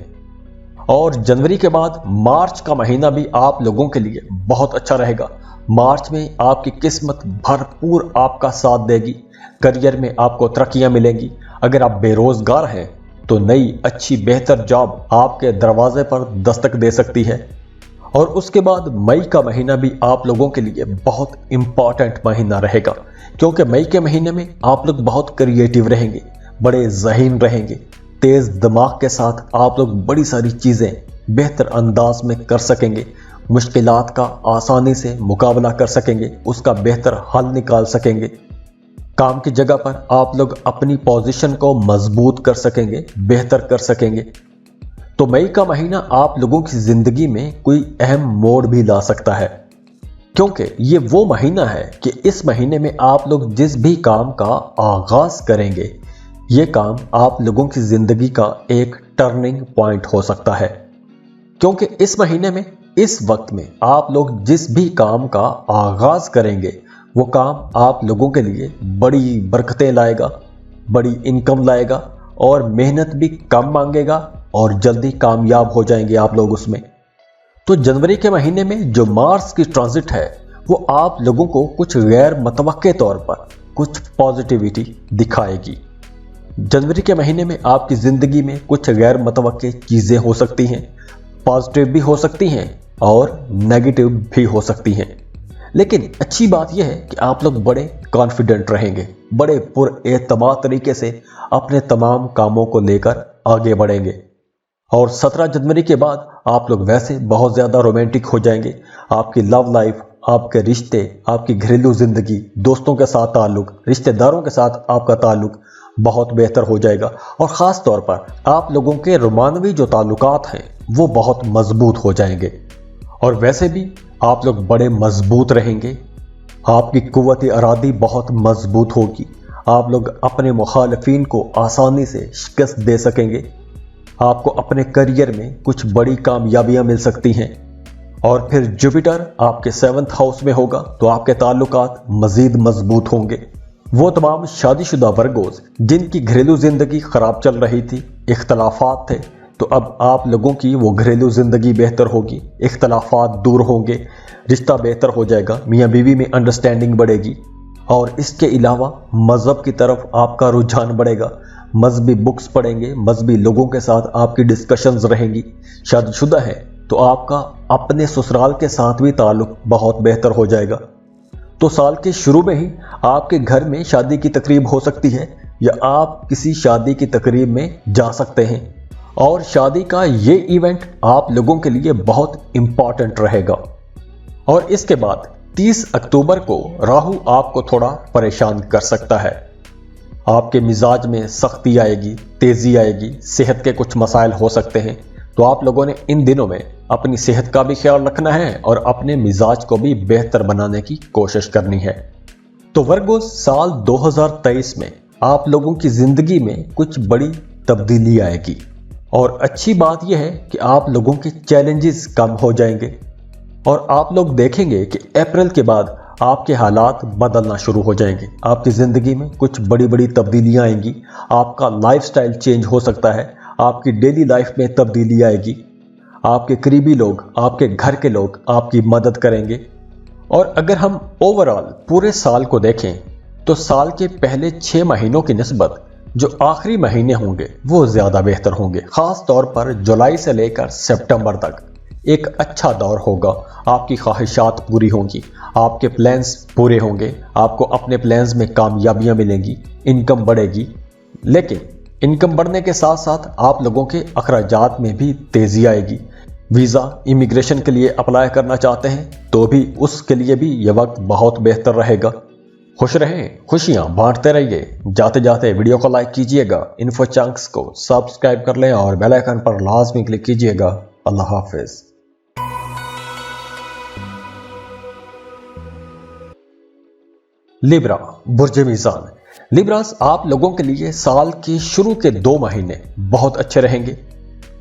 और जनवरी के बाद मार्च का महीना भी आप लोगों के लिए बहुत अच्छा रहेगा। मार्च में आपकी किस्मत भरपूर आपका साथ देगी। करियर में आपको तरक्कियां मिलेंगी। अगर आप बेरोजगार हैं तो नई अच्छी बेहतर जॉब आपके दरवाजे पर दस्तक दे सकती है। और उसके बाद मई का महीना भी आप लोगों के लिए बहुत इंपॉर्टेंट महीना रहेगा, क्योंकि मई के महीने में आप लोग बहुत क्रिएटिव रहेंगे, बड़े ज़हीन रहेंगे, तेज़ दिमाग के साथ आप लोग बड़ी सारी चीज़ें बेहतर अंदाज में कर सकेंगे, मुश्किलात का आसानी से मुकाबला कर सकेंगे, उसका बेहतर हल निकाल सकेंगे। काम की जगह पर आप लोग अपनी पोजीशन को मजबूत कर सकेंगे, बेहतर कर सकेंगे। तो मई का महीना आप लोगों की जिंदगी में कोई अहम मोड़ भी ला सकता है, क्योंकि ये वो महीना है कि इस महीने में आप लोग जिस भी काम का आगाज करेंगे, ये काम आप लोगों की जिंदगी का एक टर्निंग पॉइंट हो सकता है। क्योंकि इस महीने में, इस वक्त में आप लोग जिस भी काम का आगाज करेंगे, वो काम आप लोगों के लिए बड़ी बरकतें लाएगा, बड़ी इनकम लाएगा और मेहनत भी कम मांगेगा और जल्दी कामयाब हो जाएंगे आप लोग उसमें। तो जनवरी के महीने में जो मार्स की ट्रांजिट है, वो आप लोगों को कुछ गैर मुतवक्के तौर पर कुछ पॉजिटिविटी दिखाएगी। जनवरी के महीने में आपकी जिंदगी में कुछ गैर मुतवक्के चीजें हो सकती हैं, पॉजिटिव भी हो सकती हैं और नेगेटिव भी हो सकती हैं। लेकिन अच्छी बात यह है कि आप लोग बड़े कॉन्फिडेंट रहेंगे, बड़े पुरएतमाद तरीके से अपने तमाम कामों को लेकर आगे बढ़ेंगे। और 17 जनवरी के बाद आप लोग वैसे बहुत ज़्यादा रोमांटिक हो जाएंगे। आपकी लव लाइफ, आपके रिश्ते, आपकी घरेलू ज़िंदगी, दोस्तों के साथ ताल्लुक, रिश्तेदारों के साथ आपका ताल्लुक बहुत बेहतर हो जाएगा। और ख़ास तौर पर आप लोगों के रोमानवी जो ताल्लुकात हैं वो बहुत मजबूत हो जाएंगे। और वैसे भी आप लोग बड़े मजबूत रहेंगे, आपकी कुव्वत इरादी बहुत मजबूत होगी, आप लोग अपने मुखालिफिन को आसानी से शिकस्त दे सकेंगे, आपको अपने करियर में कुछ बड़ी कामयाबियां मिल सकती हैं। और फिर जुपिटर आपके 7th हाउस में होगा तो आपके ताल्लुकात मजीद मजबूत होंगे। वो तमाम शादीशुदा वर्गोस जिनकी घरेलू जिंदगी खराब चल रही थी, इख्तलाफात थे, तो अब आप लोगों की वो घरेलू जिंदगी बेहतर होगी, इख्तलाफात दूर होंगे, रिश्ता बेहतर हो जाएगा, मियाँ बीवी में अंडरस्टैंडिंग बढ़ेगी। और इसके अलावा मज़हब की तरफ आपका रुझान बढ़ेगा, मजहबी बुक्स पढ़ेंगे, मजहबी लोगों के साथ आपकी डिस्कशंस रहेंगी। शादीशुदा है तो आपका अपने ससुराल के साथ भी ताल्लुक बहुत बेहतर हो जाएगा। तो साल के शुरू में ही आपके घर में शादी की तकरीब हो सकती है या आप किसी शादी की तकरीब में जा सकते हैं। और शादी का ये इवेंट आप लोगों के लिए बहुत इंपॉर्टेंट रहेगा। और इसके बाद 30 अक्टूबर को राहु आपको थोड़ा परेशान कर सकता है। आपके मिजाज में सख्ती आएगी, तेजी आएगी, सेहत के कुछ मसाइल हो सकते हैं। तो आप लोगों ने इन दिनों में अपनी सेहत का भी ख्याल रखना है और अपने मिजाज को भी बेहतर बनाने की कोशिश करनी है। तो वर्गो, साल 2023 में आप लोगों की जिंदगी में कुछ बड़ी तब्दीली आएगी। और अच्छी बात यह है कि आप लोगों के चैलेंजेस कम हो जाएंगे और आप लोग देखेंगे कि अप्रैल के बाद आपके हालात बदलना शुरू हो जाएंगे। आपकी ज़िंदगी में कुछ बड़ी बड़ी तब्दीलियां आएंगी, आपका लाइफस्टाइल चेंज हो सकता है, आपकी डेली लाइफ में तब्दीली आएगी, आपके करीबी लोग, आपके घर के लोग आपकी मदद करेंगे। और अगर हम ओवरऑल पूरे साल को देखें तो साल के पहले 6 महीनों की निस्बत जो आखिरी महीने होंगे वो ज़्यादा बेहतर होंगे। ख़ास तौर पर जुलाई से लेकर सितंबर तक एक अच्छा दौर होगा। आपकी ख्वाहिशात पूरी होंगी, आपके प्लान्स पूरे होंगे, आपको अपने प्लान्स में कामयाबियां मिलेंगी, इनकम बढ़ेगी। लेकिन इनकम बढ़ने के साथ साथ आप लोगों के अखराजात में भी तेज़ी आएगी। वीज़ा, इमिग्रेशन के लिए अप्लाई करना चाहते हैं तो भी उसके लिए भी ये वक्त बहुत बेहतर रहेगा। खुश रहें, खुशियां बांटते रहिए। जाते जाते वीडियो को लाइक कीजिएगा, इन्फो चंक्स को सब्सक्राइब कर लें और बेल आइकन पर लाजमी क्लिक कीजिएगा। अल्लाह हाफिज। लिब्रा, बुर्ज मीज़ान। लिब्रास, आप लोगों के लिए साल के शुरू के 2 महीने बहुत अच्छे रहेंगे।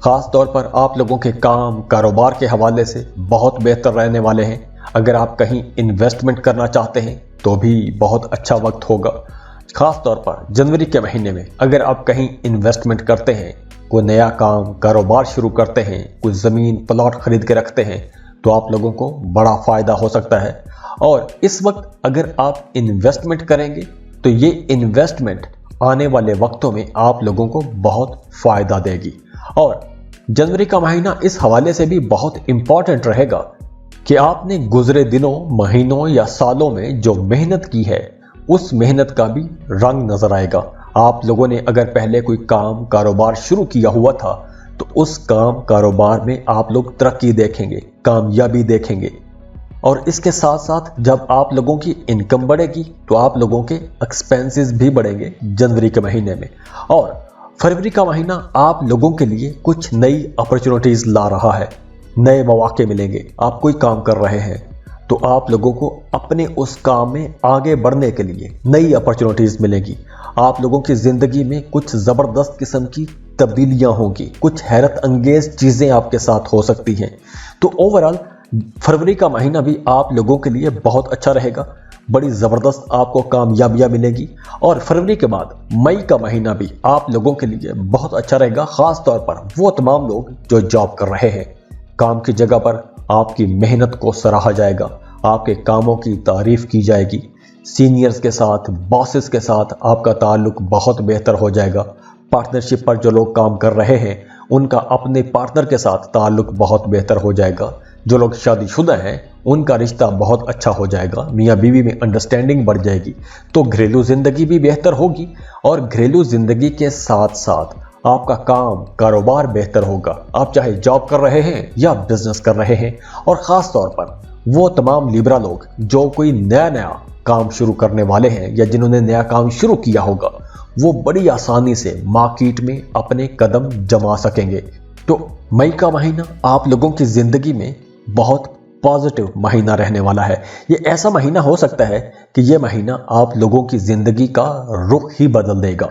खास तौर पर आप लोगों के काम कारोबार के हवाले से बहुत बेहतर रहने वाले हैं। अगर आप कहीं इन्वेस्टमेंट करना चाहते हैं तो भी बहुत अच्छा वक्त होगा। खास तौर पर जनवरी के महीने में अगर आप कहीं इन्वेस्टमेंट करते हैं, कोई नया काम कारोबार शुरू करते हैं, कोई ज़मीन प्लॉट खरीद के रखते हैं, तो आप लोगों को बड़ा फ़ायदा हो सकता है। और इस वक्त अगर आप इन्वेस्टमेंट करेंगे तो ये इन्वेस्टमेंट आने वाले वक्तों में आप लोगों को बहुत फ़ायदा देगी। और जनवरी का महीना इस हवाले से भी बहुत इम्पॉर्टेंट रहेगा कि आपने गुजरे दिनों, महीनों या सालों में जो मेहनत की है उस मेहनत का भी रंग नजर आएगा। आप लोगों ने अगर पहले कोई काम कारोबार शुरू किया हुआ था तो उस काम कारोबार में आप लोग तरक्की देखेंगे, कामयाबी देखेंगे। اور اس کے ساتھ ساتھ جب آپ لوگوں کی انکم بڑھے گی تو آپ لوگوں کے ایکسپینسز بھی بڑھیں گے جنوری کے مہینے میں. اور فروری کا مہینہ آپ لوگوں کے لیے کچھ نئی اپرچونٹیز لا رہا ہے. نئے مواقع ملیں گے. آپ کوئی کام کر رہے ہیں تو آپ لوگوں کو اپنے اس کام میں آگے بڑھنے کے لیے نئی اپرچونٹیز ملیں گی. آپ لوگوں کی زندگی میں کچھ زبردست قسم کی تبدیلیاں ہوں گی. کچھ حیرت انگیز چیزیں آپ کے ساتھ ہو سکتی ہیں. تو اوورال فروری کا مہینہ بھی آپ لوگوں کے لیے بہت اچھا رہے گا. بڑی زبردست آپ کو کامیابیاں ملے گی. اور فروری کے بعد مئی کا مہینہ بھی آپ لوگوں کے لیے بہت اچھا رہے گا. خاص طور پر وہ تمام لوگ جو جاب کر رہے ہیں. کام کی جگہ پر آپ کی محنت کو سراہا جائے گا. آپ کے کاموں کی تعریف کی جائے گی. سینئرز کے ساتھ، باسز کے ساتھ آپ کا تعلق بہت بہتر ہو جائے گا. پارٹنرشپ پر جو لوگ کام کر رہے ہیں ان کا اپنے پارٹنر کے ساتھ تعلق بہت بہتر ہو جائے گا. جو لوگ شادی شدہ ہیں ان کا رشتہ بہت اچھا ہو جائے گا. میاں بیوی میں انڈرسٹینڈنگ بڑھ جائے گی. تو گھریلو زندگی بھی بہتر ہوگی. اور گھریلو زندگی کے ساتھ ساتھ آپ کا کاروبار بہتر ہوگا. آپ چاہے جاب کر رہے ہیں یا بزنس کر رہے ہیں. اور خاص طور پر وہ تمام لیبرا لوگ جو کوئی نیا کام شروع کرنے والے ہیں یا جنہوں نے نیا کام شروع کیا ہوگا وہ بڑی آسانی سے مارکیٹ میں اپنے قدم جما سکیں گے. تو مئی کا مہینہ آپ لوگوں کی زندگی میں بہت پازیٹیو مہینہ رہنے والا ہے. یہ ایسا مہینہ ہو سکتا ہے کہ یہ مہینہ آپ لوگوں کی زندگی کا رخ ہی بدل دے گا.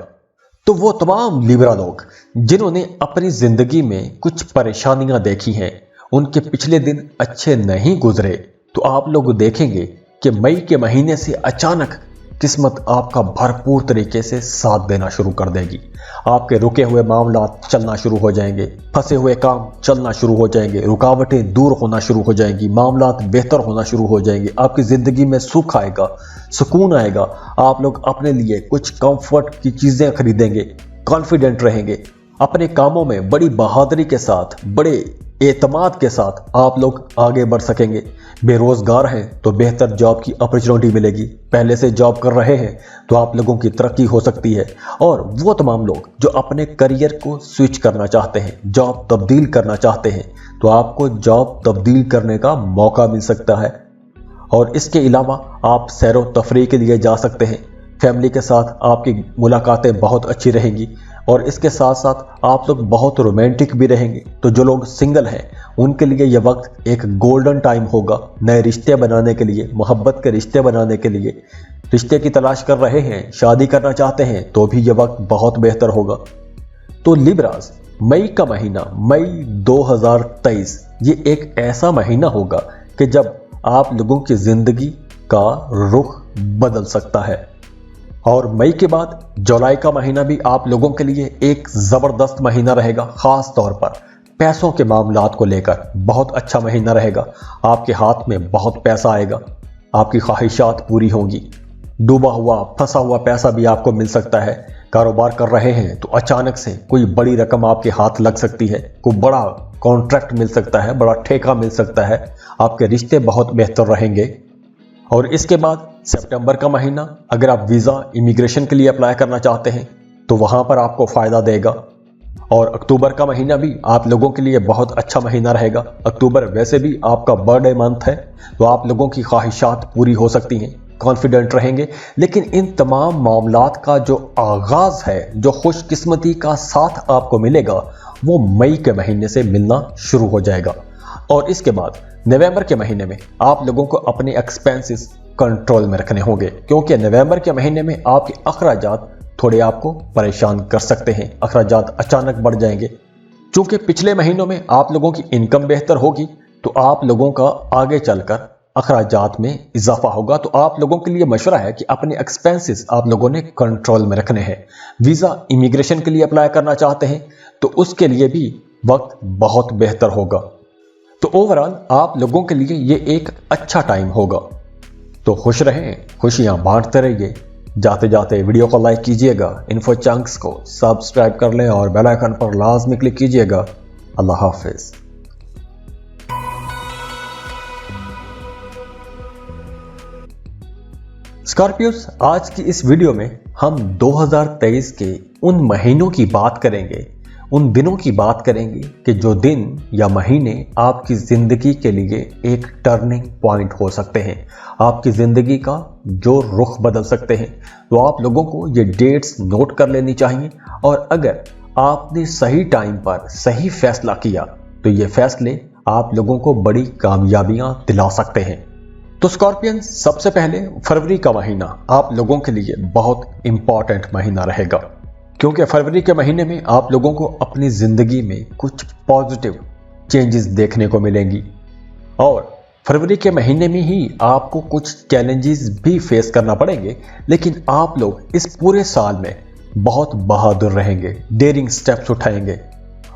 تو وہ تمام لیبرا لوگ جنہوں نے اپنی زندگی میں کچھ پریشانیاں دیکھی ہیں، ان کے پچھلے دن اچھے نہیں گزرے، تو آپ لوگ دیکھیں گے کہ مئی کے مہینے سے اچانک قسمت آپ کا بھرپور طریقے سے ساتھ دینا شروع کر دے گی. آپ کے رکے ہوئے معاملات چلنا شروع ہو جائیں گے. پھنسے ہوئے کام چلنا شروع ہو جائیں گے. رکاوٹیں دور ہونا شروع ہو جائیں گی. معاملات بہتر ہونا شروع ہو جائیں گے. آپ کی زندگی میں سکھ آئے گا، سکون آئے گا. آپ لوگ اپنے لیے کچھ کمفرٹ کی چیزیں خریدیں گے. کانفیڈنٹ رہیں گے. اپنے کاموں میں بڑی بہادری کے ساتھ، بڑے اعتماد کے ساتھ آپ لوگ آگے بڑھ سکیں گے. بے روزگار ہیں تو بہتر جاب کی اپرچونٹی ملے گی. پہلے سے جاب کر رہے ہیں تو آپ لوگوں کی ترقی ہو سکتی ہے. اور وہ تمام لوگ جو اپنے کریئر کو سوئچ کرنا چاہتے ہیں، جاب تبدیل کرنا چاہتے ہیں، تو آپ کو جاب تبدیل کرنے کا موقع مل سکتا ہے. اور اس کے علاوہ آپ سیر و تفریح کے لیے جا سکتے ہیں. فیملی کے ساتھ آپ کی ملاقاتیں بہت اچھی رہیں گی. اور اس کے ساتھ ساتھ آپ لوگ بہت رومانٹک بھی رہیں گے. تو جو لوگ سنگل ہیں ان کے لیے یہ وقت ایک گولڈن ٹائم ہوگا نئے رشتے بنانے کے لیے، محبت کے رشتے بنانے کے لیے. رشتے کی تلاش کر رہے ہیں، شادی کرنا چاہتے ہیں تو بھی یہ وقت بہت بہتر ہوگا. تو لیبراز، مئی کا مہینہ، مئی 2023 یہ ایک ایسا مہینہ ہوگا کہ جب آپ لوگوں کی زندگی کا رخ بدل سکتا ہے. اور مئی کے بعد جولائی کا مہینہ بھی آپ لوگوں کے لیے ایک زبردست مہینہ رہے گا. خاص طور پر پیسوں کے معاملات کو لے کر بہت اچھا مہینہ رہے گا. آپ کے ہاتھ میں بہت پیسہ آئے گا. آپ کی خواہشات پوری ہوں گی. ڈوبا ہوا، پھنسا ہوا پیسہ بھی آپ کو مل سکتا ہے. کاروبار کر رہے ہیں تو اچانک سے کوئی بڑی رقم آپ کے ہاتھ لگ سکتی ہے. کوئی بڑا کانٹریکٹ مل سکتا ہے، بڑا ٹھیکہ مل سکتا ہے. آپ کے رشتے بہت بہتر رہیں گے. اور اس کے بعد سپٹمبر کا مہینہ، اگر آپ ویزا امیگریشن کے لیے اپلائی کرنا چاہتے ہیں تو وہاں پر آپ کو فائدہ دے گا. اور اکتوبر کا مہینہ بھی آپ لوگوں کے لیے بہت اچھا مہینہ رہے گا. اکتوبر ویسے بھی آپ کا برتھ ڈے منتھ ہے تو آپ لوگوں کی خواہشات پوری ہو سکتی ہیں. کانفیڈنٹ رہیں گے. لیکن ان تمام معاملات کا جو آغاز ہے، جو خوش قسمتی کا ساتھ آپ کو ملے گا، وہ مئی کے مہینے سے ملنا شروع ہو جائے گا. اور اس کے بعد نومبر کے مہینے میں آپ لوگوں کو اپنے ایکسپینسز کنٹرول میں رکھنے ہوں گے، کیونکہ نومبر کے مہینے میں آپ کے اخراجات تھوڑے آپ کو پریشان کر سکتے ہیں. اخراجات اچانک بڑھ جائیں گے. چونکہ پچھلے مہینوں میں آپ لوگوں کی انکم بہتر ہوگی تو آپ لوگوں کا آگے چل کر اخراجات میں اضافہ ہوگا. تو آپ لوگوں کے لیے مشورہ ہے کہ اپنے ایکسپینسز آپ لوگوں نے کنٹرول میں رکھنے ہیں. ویزا امیگریشن کے لیے اپلائی کرنا چاہتے ہیں تو اس کے لیے بھی وقت بہت بہتر ہوگا. تو اوورال آپ لوگوں کے لیے یہ ایک اچھا ٹائم ہوگا. تو خوش رہیں، خوشیاں بانٹتے رہیے. جاتے جاتے ویڈیو کو لائک کیجئے گا، انفو چنکس کو سبسکرائب کر لیں اور بیل آئیکن پر لازمی کلک کیجئے گا. اللہ حافظ. اسکارپیوز، آج کی اس ویڈیو میں ہم 2023 کے ان مہینوں کی بات کریں گے، उन दिनों की बात करेंगे कि जो दिन या महीने आपकी ज़िंदगी के लिए एक टर्निंग पॉइंट हो सकते हैं, आपकी ज़िंदगी का जो रुख बदल सकते हैं। तो आप लोगों को ये डेट्स नोट कर लेनी चाहिए, और अगर आपने सही टाइम पर सही फैसला किया तो ये फैसले आप लोगों को बड़ी कामयाबियां दिला सकते हैं। तो स्कॉर्पियन, सबसे पहले फरवरी का महीना आप लोगों के लिए बहुत इंपॉर्टेंट महीना रहेगा, क्योंकि फरवरी के महीने में आप लोगों को अपनी जिंदगी में कुछ पॉजिटिव चेंजेस देखने को मिलेंगी, और फरवरी के महीने में ही आपको कुछ चैलेंजेस भी फेस करना पड़ेंगे, लेकिन आप लोग इस पूरे साल में बहुत बहादुर रहेंगे, डेयरिंग स्टेप्स उठाएंगे।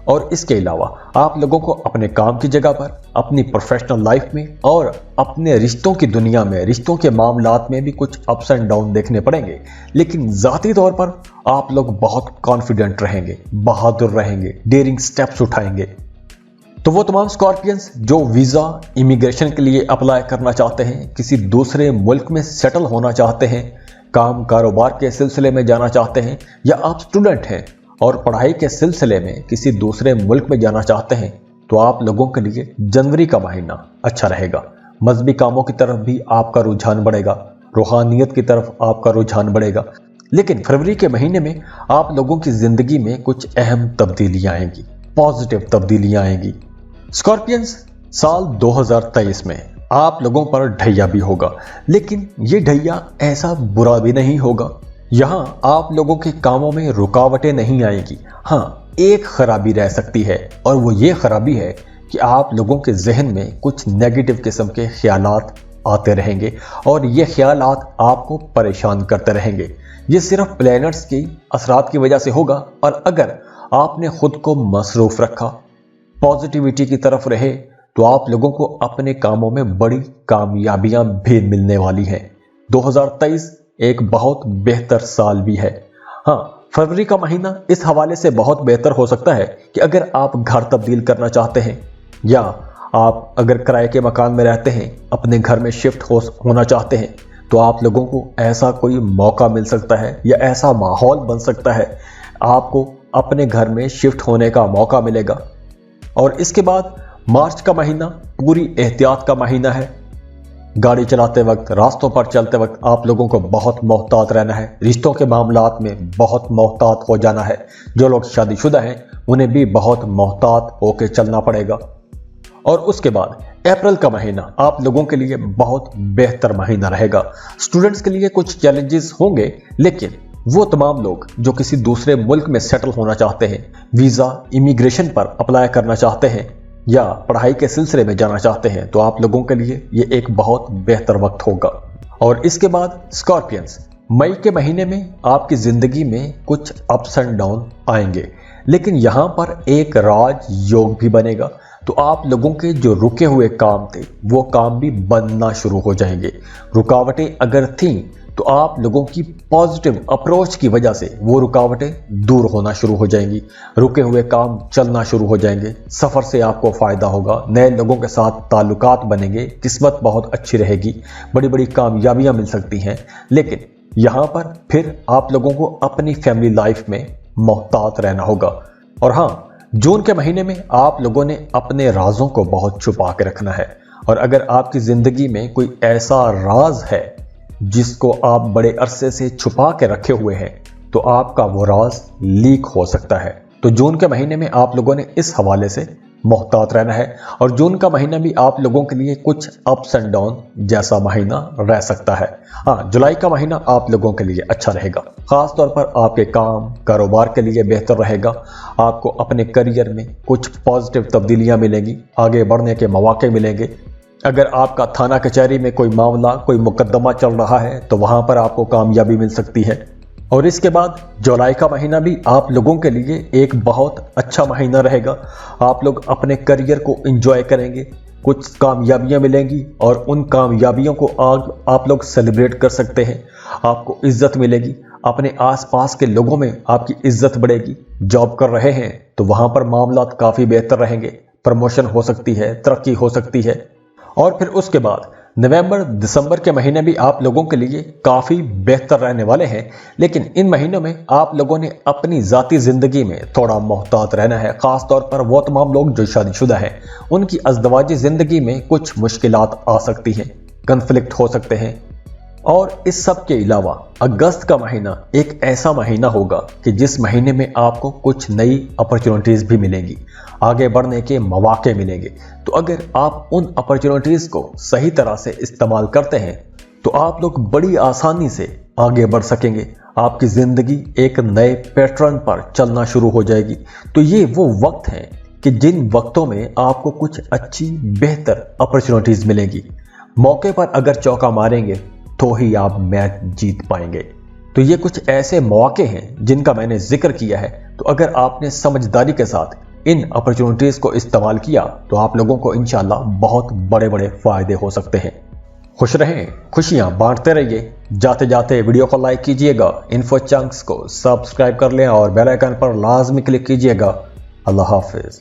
और इसके अलावा आप लोगों को अपने काम की जगह पर, अपनी प्रोफेशनल लाइफ में और अपने रिश्तों की दुनिया में, रिश्तों के मामलात में भी कुछ अप्स एंड डाउन देखने पड़ेंगे, लेकिन ज़ाती तौर पर आप लोग बहुत कॉन्फिडेंट रहेंगे, बहादुर रहेंगे, डेयरिंग स्टेप्स उठाएंगे। तो वो तमाम स्कॉर्पियंस जो वीज़ा इमिग्रेशन के लिए अप्लाई करना चाहते हैं, किसी दूसरे मुल्क में सेटल होना चाहते हैं, काम कारोबार के सिलसिले में जाना चाहते हैं, या आप स्टूडेंट हैं और पढ़ाई के सिलसिले में किसी दूसरे मुल्क में जाना चाहते हैं, तो आप लोगों के लिए जनवरी का महीना अच्छा रहेगा। मजहबी कामों की तरफ भी आपका रुझान बढ़ेगा, रूहानियत की तरफ आपका रुझान बढ़ेगा। लेकिन फरवरी के महीने में आप लोगों की जिंदगी में कुछ अहम तब्दीलियां आएंगी, पॉजिटिव तब्दीलियां आएंगी। स्कॉर्पियंस, साल 2023 में आप लोगों पर ढैया भी होगा, लेकिन ये ढैया ऐसा बुरा भी नहीं होगा। यहाँ आप लोगों के कामों में रुकावटें नहीं आएगी। हाँ, एक खराबी रह सकती है, और वो ये खराबी है कि आप लोगों के जहन में कुछ नेगेटिव किस्म के ख्यालात आते रहेंगे, और ये ख्यालात आपको परेशान करते रहेंगे। ये सिर्फ प्लैनेट्स की असरात की वजह से होगा, और अगर आपने खुद को मसरूफ रखा, पॉजिटिविटी की तरफ रहे, तो आप लोगों को अपने कामों में बड़ी कामयाबियां भी मिलने वाली हैं। 2023 एक बहुत बेहतर साल भी है। हाँ, फरवरी का महीना इस हवाले से बहुत बेहतर हो सकता है कि अगर आप घर तब्दील करना चाहते हैं, या आप अगर किराए के मकान में रहते हैं, अपने घर में शिफ्ट होना चाहते हैं, तो आप लोगों को ऐसा कोई मौका मिल सकता है, या ऐसा माहौल बन सकता है, आपको अपने घर में शिफ्ट होने का मौका मिलेगा। और इसके बाद मार्च का महीना पूरी एहतियात का महीना है। गाड़ी चलाते वक्त, रास्तों पर चलते वक्त आप लोगों को बहुत मोहतात रहना है, रिश्तों के मामलात में बहुत मोहतात हो जाना है। जो लोग शादीशुदा हैं उन्हें भी बहुत मोहतात होकर चलना पड़ेगा। और उसके बाद अप्रैल का महीना आप लोगों के लिए बहुत बेहतर महीना रहेगा। स्टूडेंट्स के लिए कुछ चैलेंजेस होंगे, लेकिन वो तमाम लोग जो किसी दूसरे मुल्क में सेटल होना चाहते हैं, वीज़ा इमिग्रेशन पर अप्लाई करना चाहते हैं, या पढ़ाई के सिलसिले में जाना चाहते हैं, तो आप लोगों के लिए ये एक बहुत बेहतर वक्त होगा। और इसके बाद स्कॉर्पियंस, मई के महीने में आपकी जिंदगी में कुछ अप्स एंड डाउन आएंगे, लेकिन यहाँ पर एक राज योग भी बनेगा। तो आप लोगों के जो रुके हुए काम थे, वो काम भी बनना शुरू हो जाएंगे। रुकावटें अगर थीं, तो आप लोगों की पॉजिटिव अप्रोच की वजह से वो रुकावटें दूर होना शुरू हो जाएंगी, रुके हुए काम चलना शुरू हो जाएंगे। सफ़र से आपको फ़ायदा होगा, नए लोगों के साथ ताल्लुकात बनेंगे, किस्मत बहुत अच्छी रहेगी, बड़ी बड़ी कामयाबियां मिल सकती हैं। लेकिन यहाँ पर फिर आप लोगों को अपनी फैमिली लाइफ में मोहतात रहना होगा। और हाँ, जून के महीने में आप लोगों ने अपने राजों को बहुत छुपा के रखना है, और अगर आपकी ज़िंदगी में कोई ऐसा राज है जिसको आप बड़े अरसे से छुपा के रखे हुए हैं, तो आपका वो राज लीक हो सकता है। तो जून के महीने में आप लोगों ने इस हवाले से मोहतात रहना है। और जून का महीना भी आप लोगों के लिए कुछ अप्स एंड डाउन जैसा महीना रह सकता है। हाँ, जुलाई का महीना आप लोगों के लिए अच्छा रहेगा, खास तौर पर आपके काम कारोबार के लिए बेहतर रहेगा। आपको अपने करियर में कुछ पॉजिटिव तब्दीलियां मिलेंगी, आगे बढ़ने के मौके मिलेंगे। अगर आपका थाना कचहरी में कोई मामला, कोई मुकदमा चल रहा है, तो वहां पर आपको कामयाबी मिल सकती है। और इसके बाद जुलाई का महीना भी आप लोगों के लिए एक बहुत अच्छा महीना रहेगा। आप लोग अपने करियर को एंजॉय करेंगे, कुछ कामयाबियां मिलेंगी, और उन कामयाबियों को आप लोग सेलिब्रेट कर सकते हैं। आपको इज्जत मिलेगी, अपने आसपास के लोगों में आपकी इज्जत बढ़ेगी। जॉब कर रहे हैं तो वहां पर मामला काफ़ी बेहतर रहेंगे, प्रमोशन हो सकती है, तरक्की हो सकती है। और फिर उसके बाद नवंबर दिसंबर के महीने भी आप लोगों के लिए काफ़ी बेहतर रहने वाले हैं, लेकिन इन महीनों में आप लोगों ने अपनी ज़ाती ज़िंदगी में थोड़ा मोहतात रहना है। ख़ास तौर पर वो तमाम लोग जो शादीशुदा हैं, उनकी अज़दवाजी ज़िंदगी में कुछ मुश्किलात आ सकती हैं, कन्फ्लिक्ट हो सकते हैं। और इस सब के अलावा अगस्त का महीना एक ऐसा महीना होगा कि जिस महीने में आपको कुछ नई अपॉर्चुनिटीज़ भी मिलेंगी, आगे बढ़ने के मौके मिलेंगे। तो अगर आप उन अपॉर्चुनिटीज़ को सही तरह से इस्तेमाल करते हैं तो आप लोग बड़ी आसानी से आगे बढ़ सकेंगे। आपकी ज़िंदगी एक नए पैटर्न पर चलना शुरू हो जाएगी। तो ये वो वक्त हैं कि जिन वक्तों में आपको कुछ अच्छी बेहतर अपॉर्चुनिटीज़ मिलेंगी। मौके पर अगर चौका मारेंगे तो ही आप मैच जीत पाएंगे। तो ये कुछ ऐसे मौके हैं जिनका मैंने जिक्र किया है। तो अगर आपने समझदारी के साथ इन अपॉर्चुनिटीज़ को इस्तेमाल किया तो आप लोगों को इंशाल्लाह बहुत बड़े बड़े फ़ायदे हो सकते हैं। खुश रहें, खुशियां बांटते रहिए। जाते जाते वीडियो को लाइक कीजिएगा, इन्फो चंक्स को सब्सक्राइब कर लें और बेल आइकन पर लाजमी क्लिक कीजिएगा। अल्लाह हाफिज़।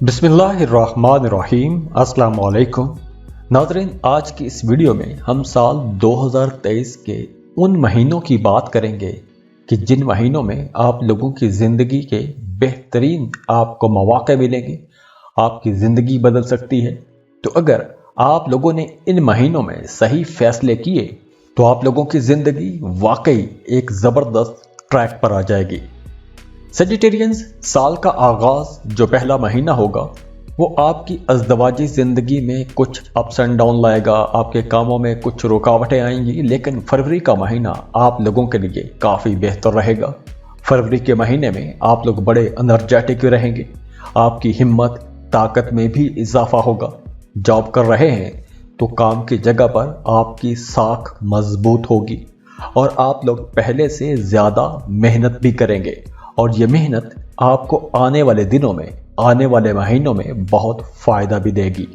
बिस्मिल्लाहिर्रहमानिर्रहीम। अस्सलाम वालेकुम नाज़रीन, आज की इस वीडियो में हम साल 2023 के उन महीनों की बात करेंगे कि जिन महीनों में आप लोगों की ज़िंदगी के बेहतरीन आपको मौके मिलेंगे, आपकी ज़िंदगी बदल सकती है। तो अगर आप लोगों ने इन महीनों में सही फैसले किए तो आप लोगों की ज़िंदगी वाकई एक ज़बरदस्त ट्रैक पर आ जाएगी। सेजिटेरियंस, साल का आगाज़ जो पहला महीना होगा वो आपकी अज़दवाजी ज़िंदगी में कुछ अप्स एंड डाउन लाएगा, आपके कामों में कुछ रुकावटें आएंगी। लेकिन फरवरी का महीना आप लोगों के लिए काफ़ी बेहतर रहेगा। फरवरी के महीने में आप लोग बड़े एनर्जेटिक रहेंगे, आपकी हिम्मत ताकत में भी इजाफा होगा। जॉब कर रहे हैं तो काम की जगह पर आपकी साख मजबूत होगी और आप लोग पहले से ज़्यादा मेहनत भी करेंगे और ये मेहनत आपको आने वाले दिनों में, आने वाले महीनों में बहुत फ़ायदा भी देगी।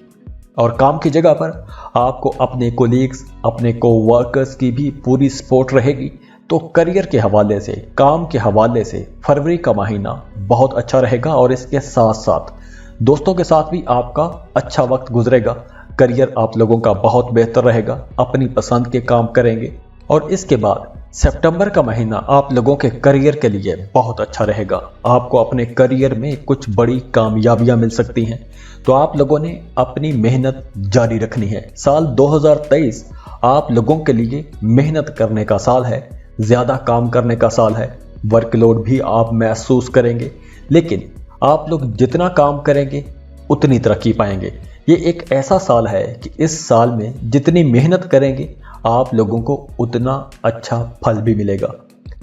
और काम की जगह पर आपको अपने कोलीग्स, अपने कोवर्कर्स की भी पूरी सपोर्ट रहेगी। तो करियर के हवाले से, काम के हवाले से फरवरी का महीना बहुत अच्छा रहेगा। और इसके साथ साथ दोस्तों के साथ भी आपका अच्छा वक्त गुजरेगा। करियर आप लोगों का बहुत बेहतर रहेगा, अपनी पसंद के काम करेंगे। और इसके बाद सितंबर का महीना आप लोगों के करियर के लिए बहुत अच्छा रहेगा। आपको अपने करियर में कुछ बड़ी कामयाबियां मिल सकती हैं। तो आप लोगों ने अपनी मेहनत जारी रखनी है। साल 2023 आप लोगों के लिए मेहनत करने का साल है, ज़्यादा काम करने का साल है। वर्कलोड भी आप महसूस करेंगे, लेकिन आप लोग जितना काम करेंगे उतनी तरक्की पाएंगे। ये एक ऐसा साल है कि इस साल में जितनी मेहनत करेंगे आप लोगों को उतना अच्छा फल भी मिलेगा।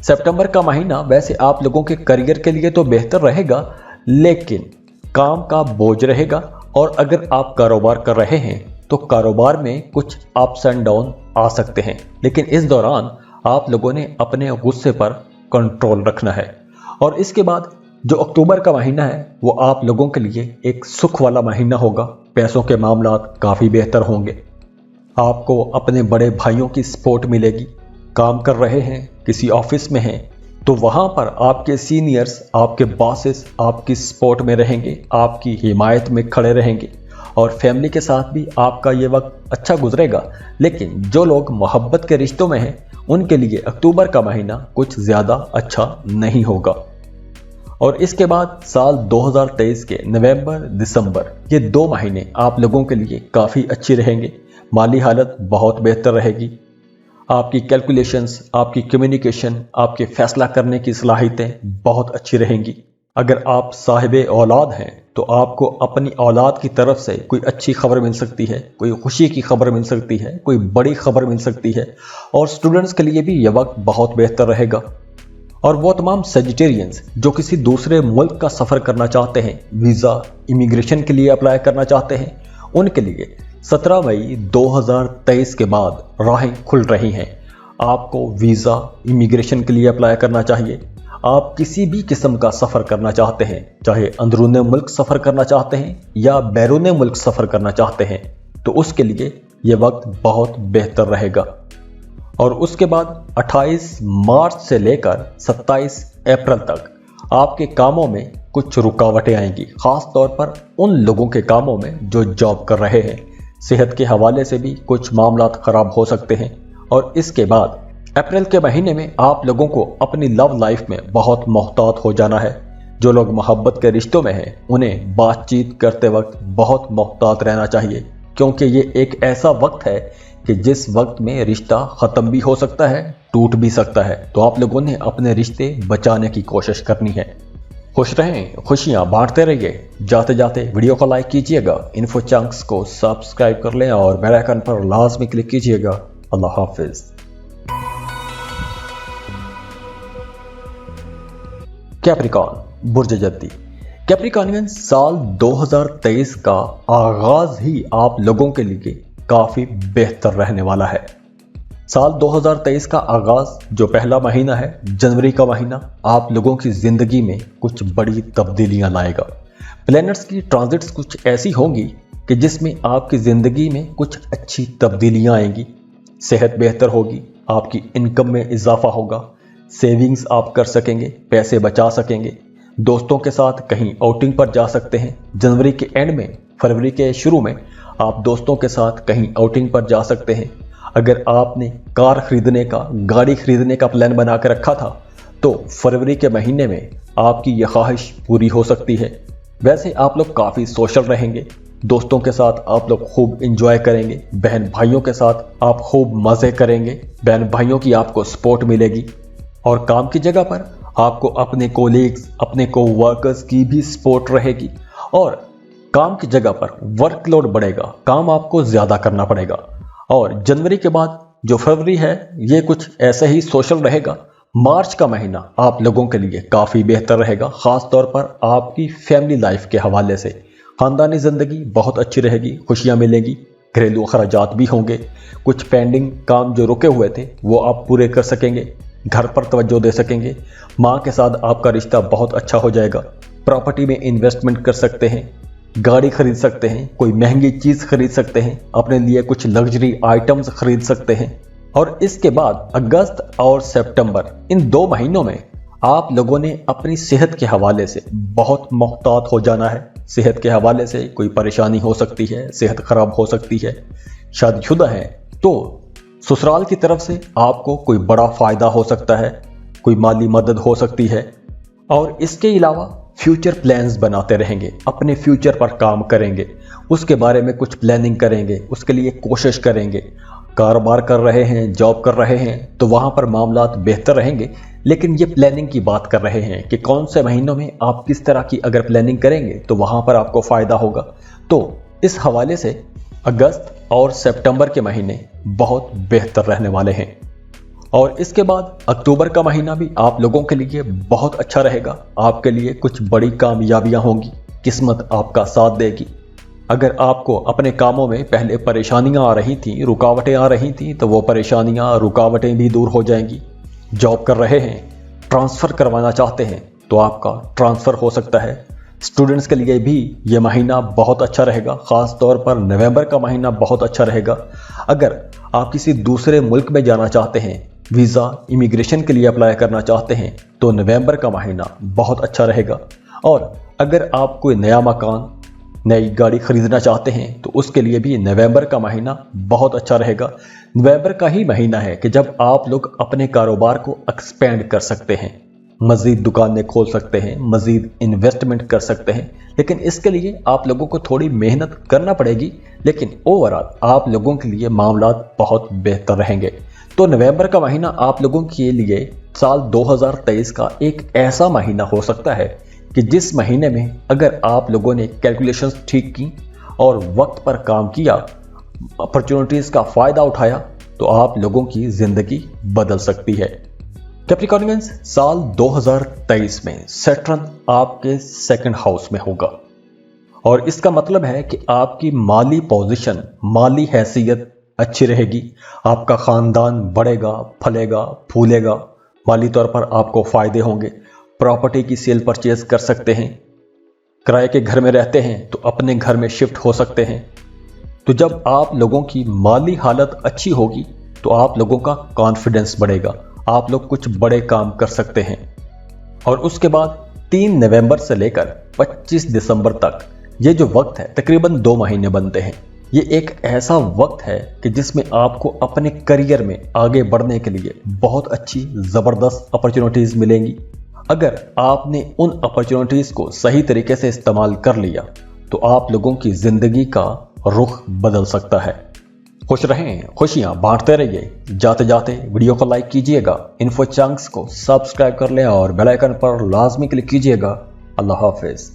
सितंबर का महीना वैसे आप लोगों के करियर के लिए तो बेहतर रहेगा, लेकिन काम का बोझ रहेगा। और अगर आप कारोबार कर रहे हैं तो कारोबार में कुछ अप्स एंड डाउन आ सकते हैं, लेकिन इस दौरान आप लोगों ने अपने गुस्से पर कंट्रोल रखना है। और इसके बाद जो अक्टूबर का महीना है वो आप लोगों के लिए एक सुख वाला महीना होगा। पैसों के मामलात काफ़ी बेहतर होंगे। आपको अपने बड़े भाइयों की सपोर्ट मिलेगी। काम कर रहे हैं, किसी ऑफिस में हैं, तो वहाँ पर आपके सीनियर्स, आपके बॉसेस आपकी सपोर्ट में रहेंगे, आपकी हिमायत में खड़े रहेंगे। और फैमिली के साथ भी आपका ये वक्त अच्छा गुजरेगा। लेकिन जो लोग मोहब्बत के रिश्तों में हैं उनके लिए अक्टूबर का महीना कुछ ज़्यादा अच्छा नहीं होगा। और इसके बाद साल 2023 के नवंबर दिसंबर, ये 2 महीने आप लोगों के लिए काफ़ी अच्छी रहेंगे। माली हालत बहुत बेहतर रहेगी। आपकी कैलकुलेशंस, आपकी कम्युनिकेशन, आपके फैसला करने की सलाहियतें बहुत अच्छी रहेंगी। अगर आप साहिबे औलाद हैं तो आपको अपनी औलाद की तरफ से कोई अच्छी खबर मिल सकती है, कोई खुशी की खबर मिल सकती है, कोई बड़ी खबर मिल सकती है। और स्टूडेंट्स के लिए भी यह वक्त बहुत बेहतर रहेगा। और वो तमाम सेजिटेरियंस जो किसी दूसरे मुल्क का सफ़र करना चाहते हैं, वीज़ा, इमिग्रेशन के लिए अप्लाई करना चाहते हैं, उनके लिए 17 मई 2023 के बाद राहें खुल रही हैं। आपको वीज़ा, इमिग्रेशन के लिए अप्लाई करना चाहिए। आप किसी भी किस्म का सफ़र करना चाहते हैं, चाहे अंदरूने मुल्क सफ़र करना चाहते हैं या बैरूने मुल्क सफ़र करना चाहते हैं, तो उसके लिए ये वक्त बहुत बेहतर रहेगा। और उसके बाद 28 मार्च से लेकर 27 अप्रैल तक आपके कामों में कुछ रुकावटें आएंगी, खास तौर पर उन लोगों के कामों में जो जॉब कर रहे हैं। सेहत के हवाले से भी कुछ मामलात खराब हो सकते हैं। और इसके बाद अप्रैल के महीने में आप लोगों को अपनी लव लाइफ में बहुत मोहतात हो जाना है। जो लोग मोहब्बत के रिश्तों में हैं उन्हें बातचीत करते वक्त बहुत मोहतात रहना चाहिए, क्योंकि ये एक ऐसा वक्त है कि जिस वक्त में रिश्ता ख़त्म भी हो सकता है, टूट भी सकता है। तो आप लोगों ने अपने रिश्ते बचाने की कोशिश करनी है। खुश रहें, खुशियां बांटते रहिए। जाते जाते वीडियो को लाइक कीजिएगा, इन्फो चंक्स को सब्सक्राइब कर लें और बेल आइकन पर लाजमी क्लिक कीजिएगा। अल्लाह हाफिज। कैप्रिकॉर्न, बुर्ज जद्दी। कैप्रिकॉर्नियन, साल 2023 का आगाज ही आप लोगों के लिए काफी बेहतर रहने वाला है। साल 2023 का आगाज जो पहला महीना है, जनवरी का महीना, आप लोगों की जिंदगी में कुछ बड़ी तब्दीलियां लाएगा। प्लैनेट्स की ट्रांजिट्स कुछ ऐसी होंगी कि जिसमें आपकी जिंदगी में कुछ अच्छी तब्दीलियां आएंगी। सेहत बेहतर होगी, आपकी इनकम में इजाफा होगा, सेविंग्स आप कर सकेंगे, पैसे बचा सकेंगे, दोस्तों के साथ कहीं आउटिंग पर जा सकते हैं। जनवरी के एंड में, फरवरी के शुरू में आप दोस्तों के साथ कहीं आउटिंग पर जा सकते हैं। अगर आपने कार खरीदने का, गाड़ी खरीदने का प्लान बना के रखा था तो फरवरी के महीने में आपकी यह ख्वाहिश पूरी हो सकती है। वैसे आप लोग काफ़ी सोशल रहेंगे, दोस्तों के साथ आप लोग खूब इंजॉय करेंगे, बहन भाइयों के साथ आप खूब मज़े करेंगे, बहन भाइयों की आपको सपोर्ट मिलेगी। और काम की जगह पर आपको अपने कोलीग्स, अपने कोवर्कर्स की भी सपोर्ट रहेगी। और काम की जगह पर वर्कलोड बढ़ेगा, काम आपको ज़्यादा करना पड़ेगा। और जनवरी के बाद जो फरवरी है ये कुछ ऐसे ही सोशल रहेगा। मार्च का महीना आप लोगों के लिए काफ़ी बेहतर रहेगा, ख़ास तौर पर आपकी फैमिली लाइफ के हवाले से। ख़ानदानी ज़िंदगी बहुत अच्छी रहेगी, खुशियाँ मिलेंगी, घरेलू अखराजात भी होंगे, कुछ पेंडिंग काम जो रुके हुए थे वो आप पूरे कर सकेंगे, घर पर तवज्जो दे सकेंगे, माँ के साथ आपका रिश्ता बहुत अच्छा हो जाएगा, प्रॉपर्टी में इन्वेस्टमेंट कर सकते हैं, गाड़ी खरीद सकते हैं, कोई महंगी चीज़ खरीद सकते हैं, अपने लिए कुछ लग्जरी आइटम्स खरीद सकते हैं। और इसके बाद अगस्त और सितंबर, इन 2 महीनों में आप लोगों ने अपनी सेहत के हवाले से बहुत मोहतात हो जाना है। सेहत के हवाले से कोई परेशानी हो सकती है, सेहत खराब हो सकती है। शादीशुदा है तो ससुराल की तरफ से आपको कोई बड़ा फायदा हो सकता है, कोई माली मदद हो सकती है। और इसके अलावा फ्यूचर प्लान्स बनाते रहेंगे, अपने फ्यूचर पर काम करेंगे, उसके बारे में कुछ प्लानिंग करेंगे, उसके लिए कोशिश करेंगे। कारोबार कर रहे हैं, जॉब कर रहे हैं तो वहाँ पर मामलात बेहतर रहेंगे। लेकिन ये प्लानिंग की बात कर रहे हैं कि कौन से महीनों में आप किस तरह की अगर प्लानिंग करेंगे तो वहाँ पर आपको फ़ायदा होगा। तो इस हवाले से अगस्त और सितंबर के महीने बहुत बेहतर रहने वाले हैं। और इसके बाद अक्टूबर का महीना भी आप लोगों के लिए बहुत अच्छा रहेगा। आपके लिए कुछ बड़ी कामयाबियां होंगी, किस्मत आपका साथ देगी। अगर आपको अपने कामों में पहले परेशानियां आ रही थी, रुकावटें आ रही थी, तो वो परेशानियां, रुकावटें भी दूर हो जाएंगी। जॉब कर रहे हैं, ट्रांसफ़र करवाना चाहते हैं तो आपका ट्रांसफ़र हो सकता है। स्टूडेंट्स के लिए भी ये महीना बहुत अच्छा रहेगा, ख़ास तौर पर नवंबर का महीना बहुत अच्छा रहेगा। अगर आप किसी दूसरे मुल्क में जाना चाहते हैं, वीज़ा, इमिग्रेशन के लिए अप्लाई करना चाहते हैं तो नवंबर का महीना बहुत अच्छा रहेगा। और अगर आप कोई नया मकान, नई गाड़ी खरीदना चाहते हैं तो उसके लिए भी नवंबर का महीना बहुत अच्छा रहेगा। नवंबर का ही महीना है कि जब आप लोग अपने कारोबार को एक्सपेंड कर सकते हैं, मज़ीद दुकानें खोल सकते हैं, मज़ीद इन्वेस्टमेंट कर सकते हैं। लेकिन इसके लिए आप लोगों को थोड़ी मेहनत करना पड़ेगी, लेकिन ओवरऑल आप लोगों के लिए मामलात बहुत बेहतर रहेंगे। तो नवंबर का महीना आप लोगों के लिए साल 2023 का एक ऐसा महीना हो सकता है कि जिस महीने में अगर आप लोगों ने कैलकुलेशंस ठीक की और वक्त पर काम किया, अपॉर्चुनिटीज़ का फ़ायदा उठाया, तो आप लोगों की ज़िंदगी बदल सकती है। कैप्रिकॉर्नियंस, साल 2023 में सैटर्न आपके 2nd हाउस में होगा और इसका मतलब है कि आपकी माली पोजीशन, माली हैसियत अच्छी रहेगी। आपका ख़ानदान बढ़ेगा, फलेगा, फूलेगा, माली तौर पर आपको फ़ायदे होंगे। प्रॉपर्टी की सेल परचेज कर सकते हैं, किराए के घर में रहते हैं तो अपने घर में शिफ्ट हो सकते हैं। तो जब आप लोगों की माली हालत अच्छी होगी तो आप लोगों का कॉन्फिडेंस बढ़ेगा, आप लोग कुछ बड़े काम कर सकते हैं। और उसके बाद 3 नवंबर से लेकर 25 दिसंबर तक ये जो वक्त है तकरीबन 2 महीने बनते हैं। ये एक ऐसा वक्त है कि जिसमें आपको अपने करियर में आगे बढ़ने के लिए बहुत अच्छी ज़बरदस्त अपॉर्चुनिटीज़ मिलेंगी। अगर आपने उन अपॉर्चुनिटीज़ को सही तरीके से इस्तेमाल कर लिया तो आप लोगों की ज़िंदगी का रुख बदल सकता है। खुश रहें, खुशियां बांटते रहिए। जाते जाते वीडियो को लाइक कीजिएगा, इन्फो चंक्स को सब्सक्राइब कर लें और बेल आइकन पर लाजमी क्लिक कीजिएगा। अल्लाह हाफिज।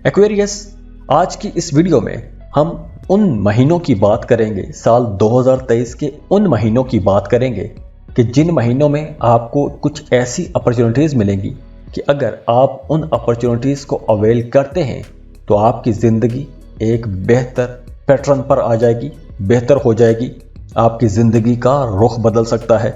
एक्वेरियस, आज की इस वीडियो में हम उन महीनों की बात करेंगे, साल 2023 के उन महीनों की बात करेंगे कि जिन महीनों में आपको कुछ ऐसी अपॉर्चुनिटीज़ मिलेंगी कि अगर आप उन अपॉर्चुनिटीज़ को अवेल करते हैं तो आपकी ज़िंदगी एक बेहतर पैटर्न पर आ जाएगी, बेहतर हो जाएगी, आपकी ज़िंदगी का रुख बदल सकता है।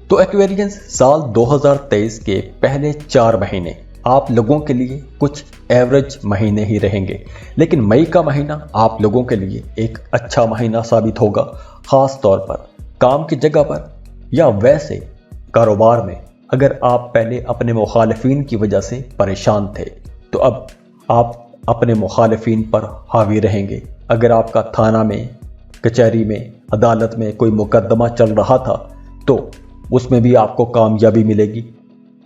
तो एक्वेरियंस, साल 2023 के पहले 4 महीने आप लोगों के लिए कुछ एवरेज महीने ही रहेंगे, लेकिन मई का महीना आप लोगों के लिए एक अच्छा महीना साबित होगा। ख़ास तौर पर काम की जगह पर या वैसे कारोबार में अगर आप पहले अपने मुखालिफिन की वजह से परेशान थे तो अब आप अपने मुखालिफिन पर हावी रहेंगे। अगर आपका थाना में, कचहरी में, अदालत में कोई मुकदमा चल रहा था तो उसमें भी आपको कामयाबी मिलेगी।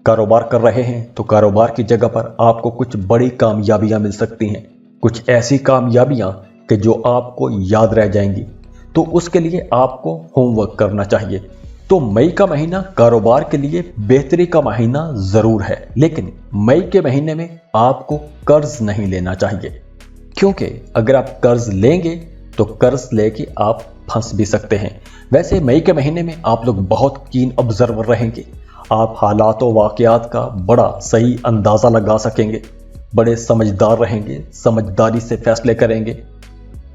कारोबार कर रहे हैं तो कारोबार की जगह पर आपको कुछ बड़ी कामयाबियां मिल सकती हैं, कुछ ऐसी कामयाबियां कि जो आपको याद रह जाएंगी। तो उसके लिए आपको होमवर्क करना चाहिए। तो मई का महीना कारोबार के लिए बेहतरी का महीना ज़रूर है, लेकिन मई के महीने में आपको कर्ज नहीं लेना चाहिए, क्योंकि अगर आप कर्ज लेंगे तो कर्ज लेके आप फंस भी सकते हैं। वैसे मई के महीने में आप लोग बहुत कीन ऑब्जर्वर रहेंगे, आप हालात व वाक़यात का बड़ा सही अंदाज़ा लगा सकेंगे, बड़े समझदार रहेंगे, समझदारी से फैसले करेंगे।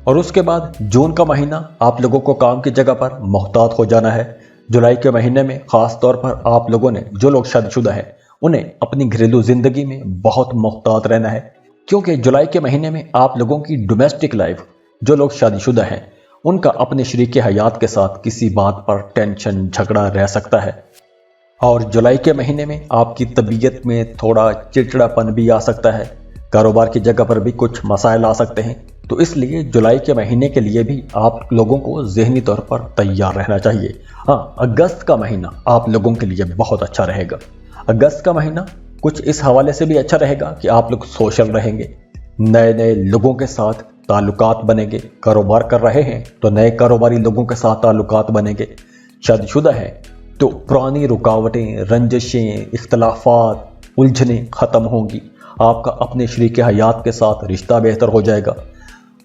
और उसके बाद जून का महीना आप लोगों को काम की जगह पर मोहतात हो जाना है। जुलाई के महीने में ख़ास तौर पर आप लोगों ने, जो लोग शादीशुदा हैं, उन्हें अपनी घरेलू ज़िंदगी में बहुत मोहतात रहना है, क्योंकि जुलाई के महीने में आप लोगों की डोमेस्टिक लाइफ, जो लोग शादीशुदा हैं, उनका अपने शरीक हयात के साथ किसी बात पर टेंशन, झगड़ा रह सकता है। और जुलाई के महीने में आपकी तबीयत में थोड़ा चिड़चिड़ापन भी आ सकता है, कारोबार की जगह पर भी कुछ मसाइल आ सकते हैं। तो इसलिए जुलाई के महीने के लिए भी आप लोगों को ज़हनी तौर पर तैयार रहना चाहिए। हाँ, अगस्त का महीना आप लोगों के लिए बहुत अच्छा रहेगा। अगस्त का महीना कुछ इस हवाले से भी अच्छा रहेगा कि आप लोग सोशल रहेंगे, नए नए लोगों के साथ ताल्लुकात बनेंगे। कारोबार कर रहे हैं तो नए कारोबारी लोगों के साथ ताल्लुकात बनेंगे। शादीशुदा हैं तो पुरानी रुकावटें, रंजिशें, इख्तलाफात, उलझनें ख़त्म होंगी। आपका अपने शरीक हयात के साथ रिश्ता बेहतर हो जाएगा।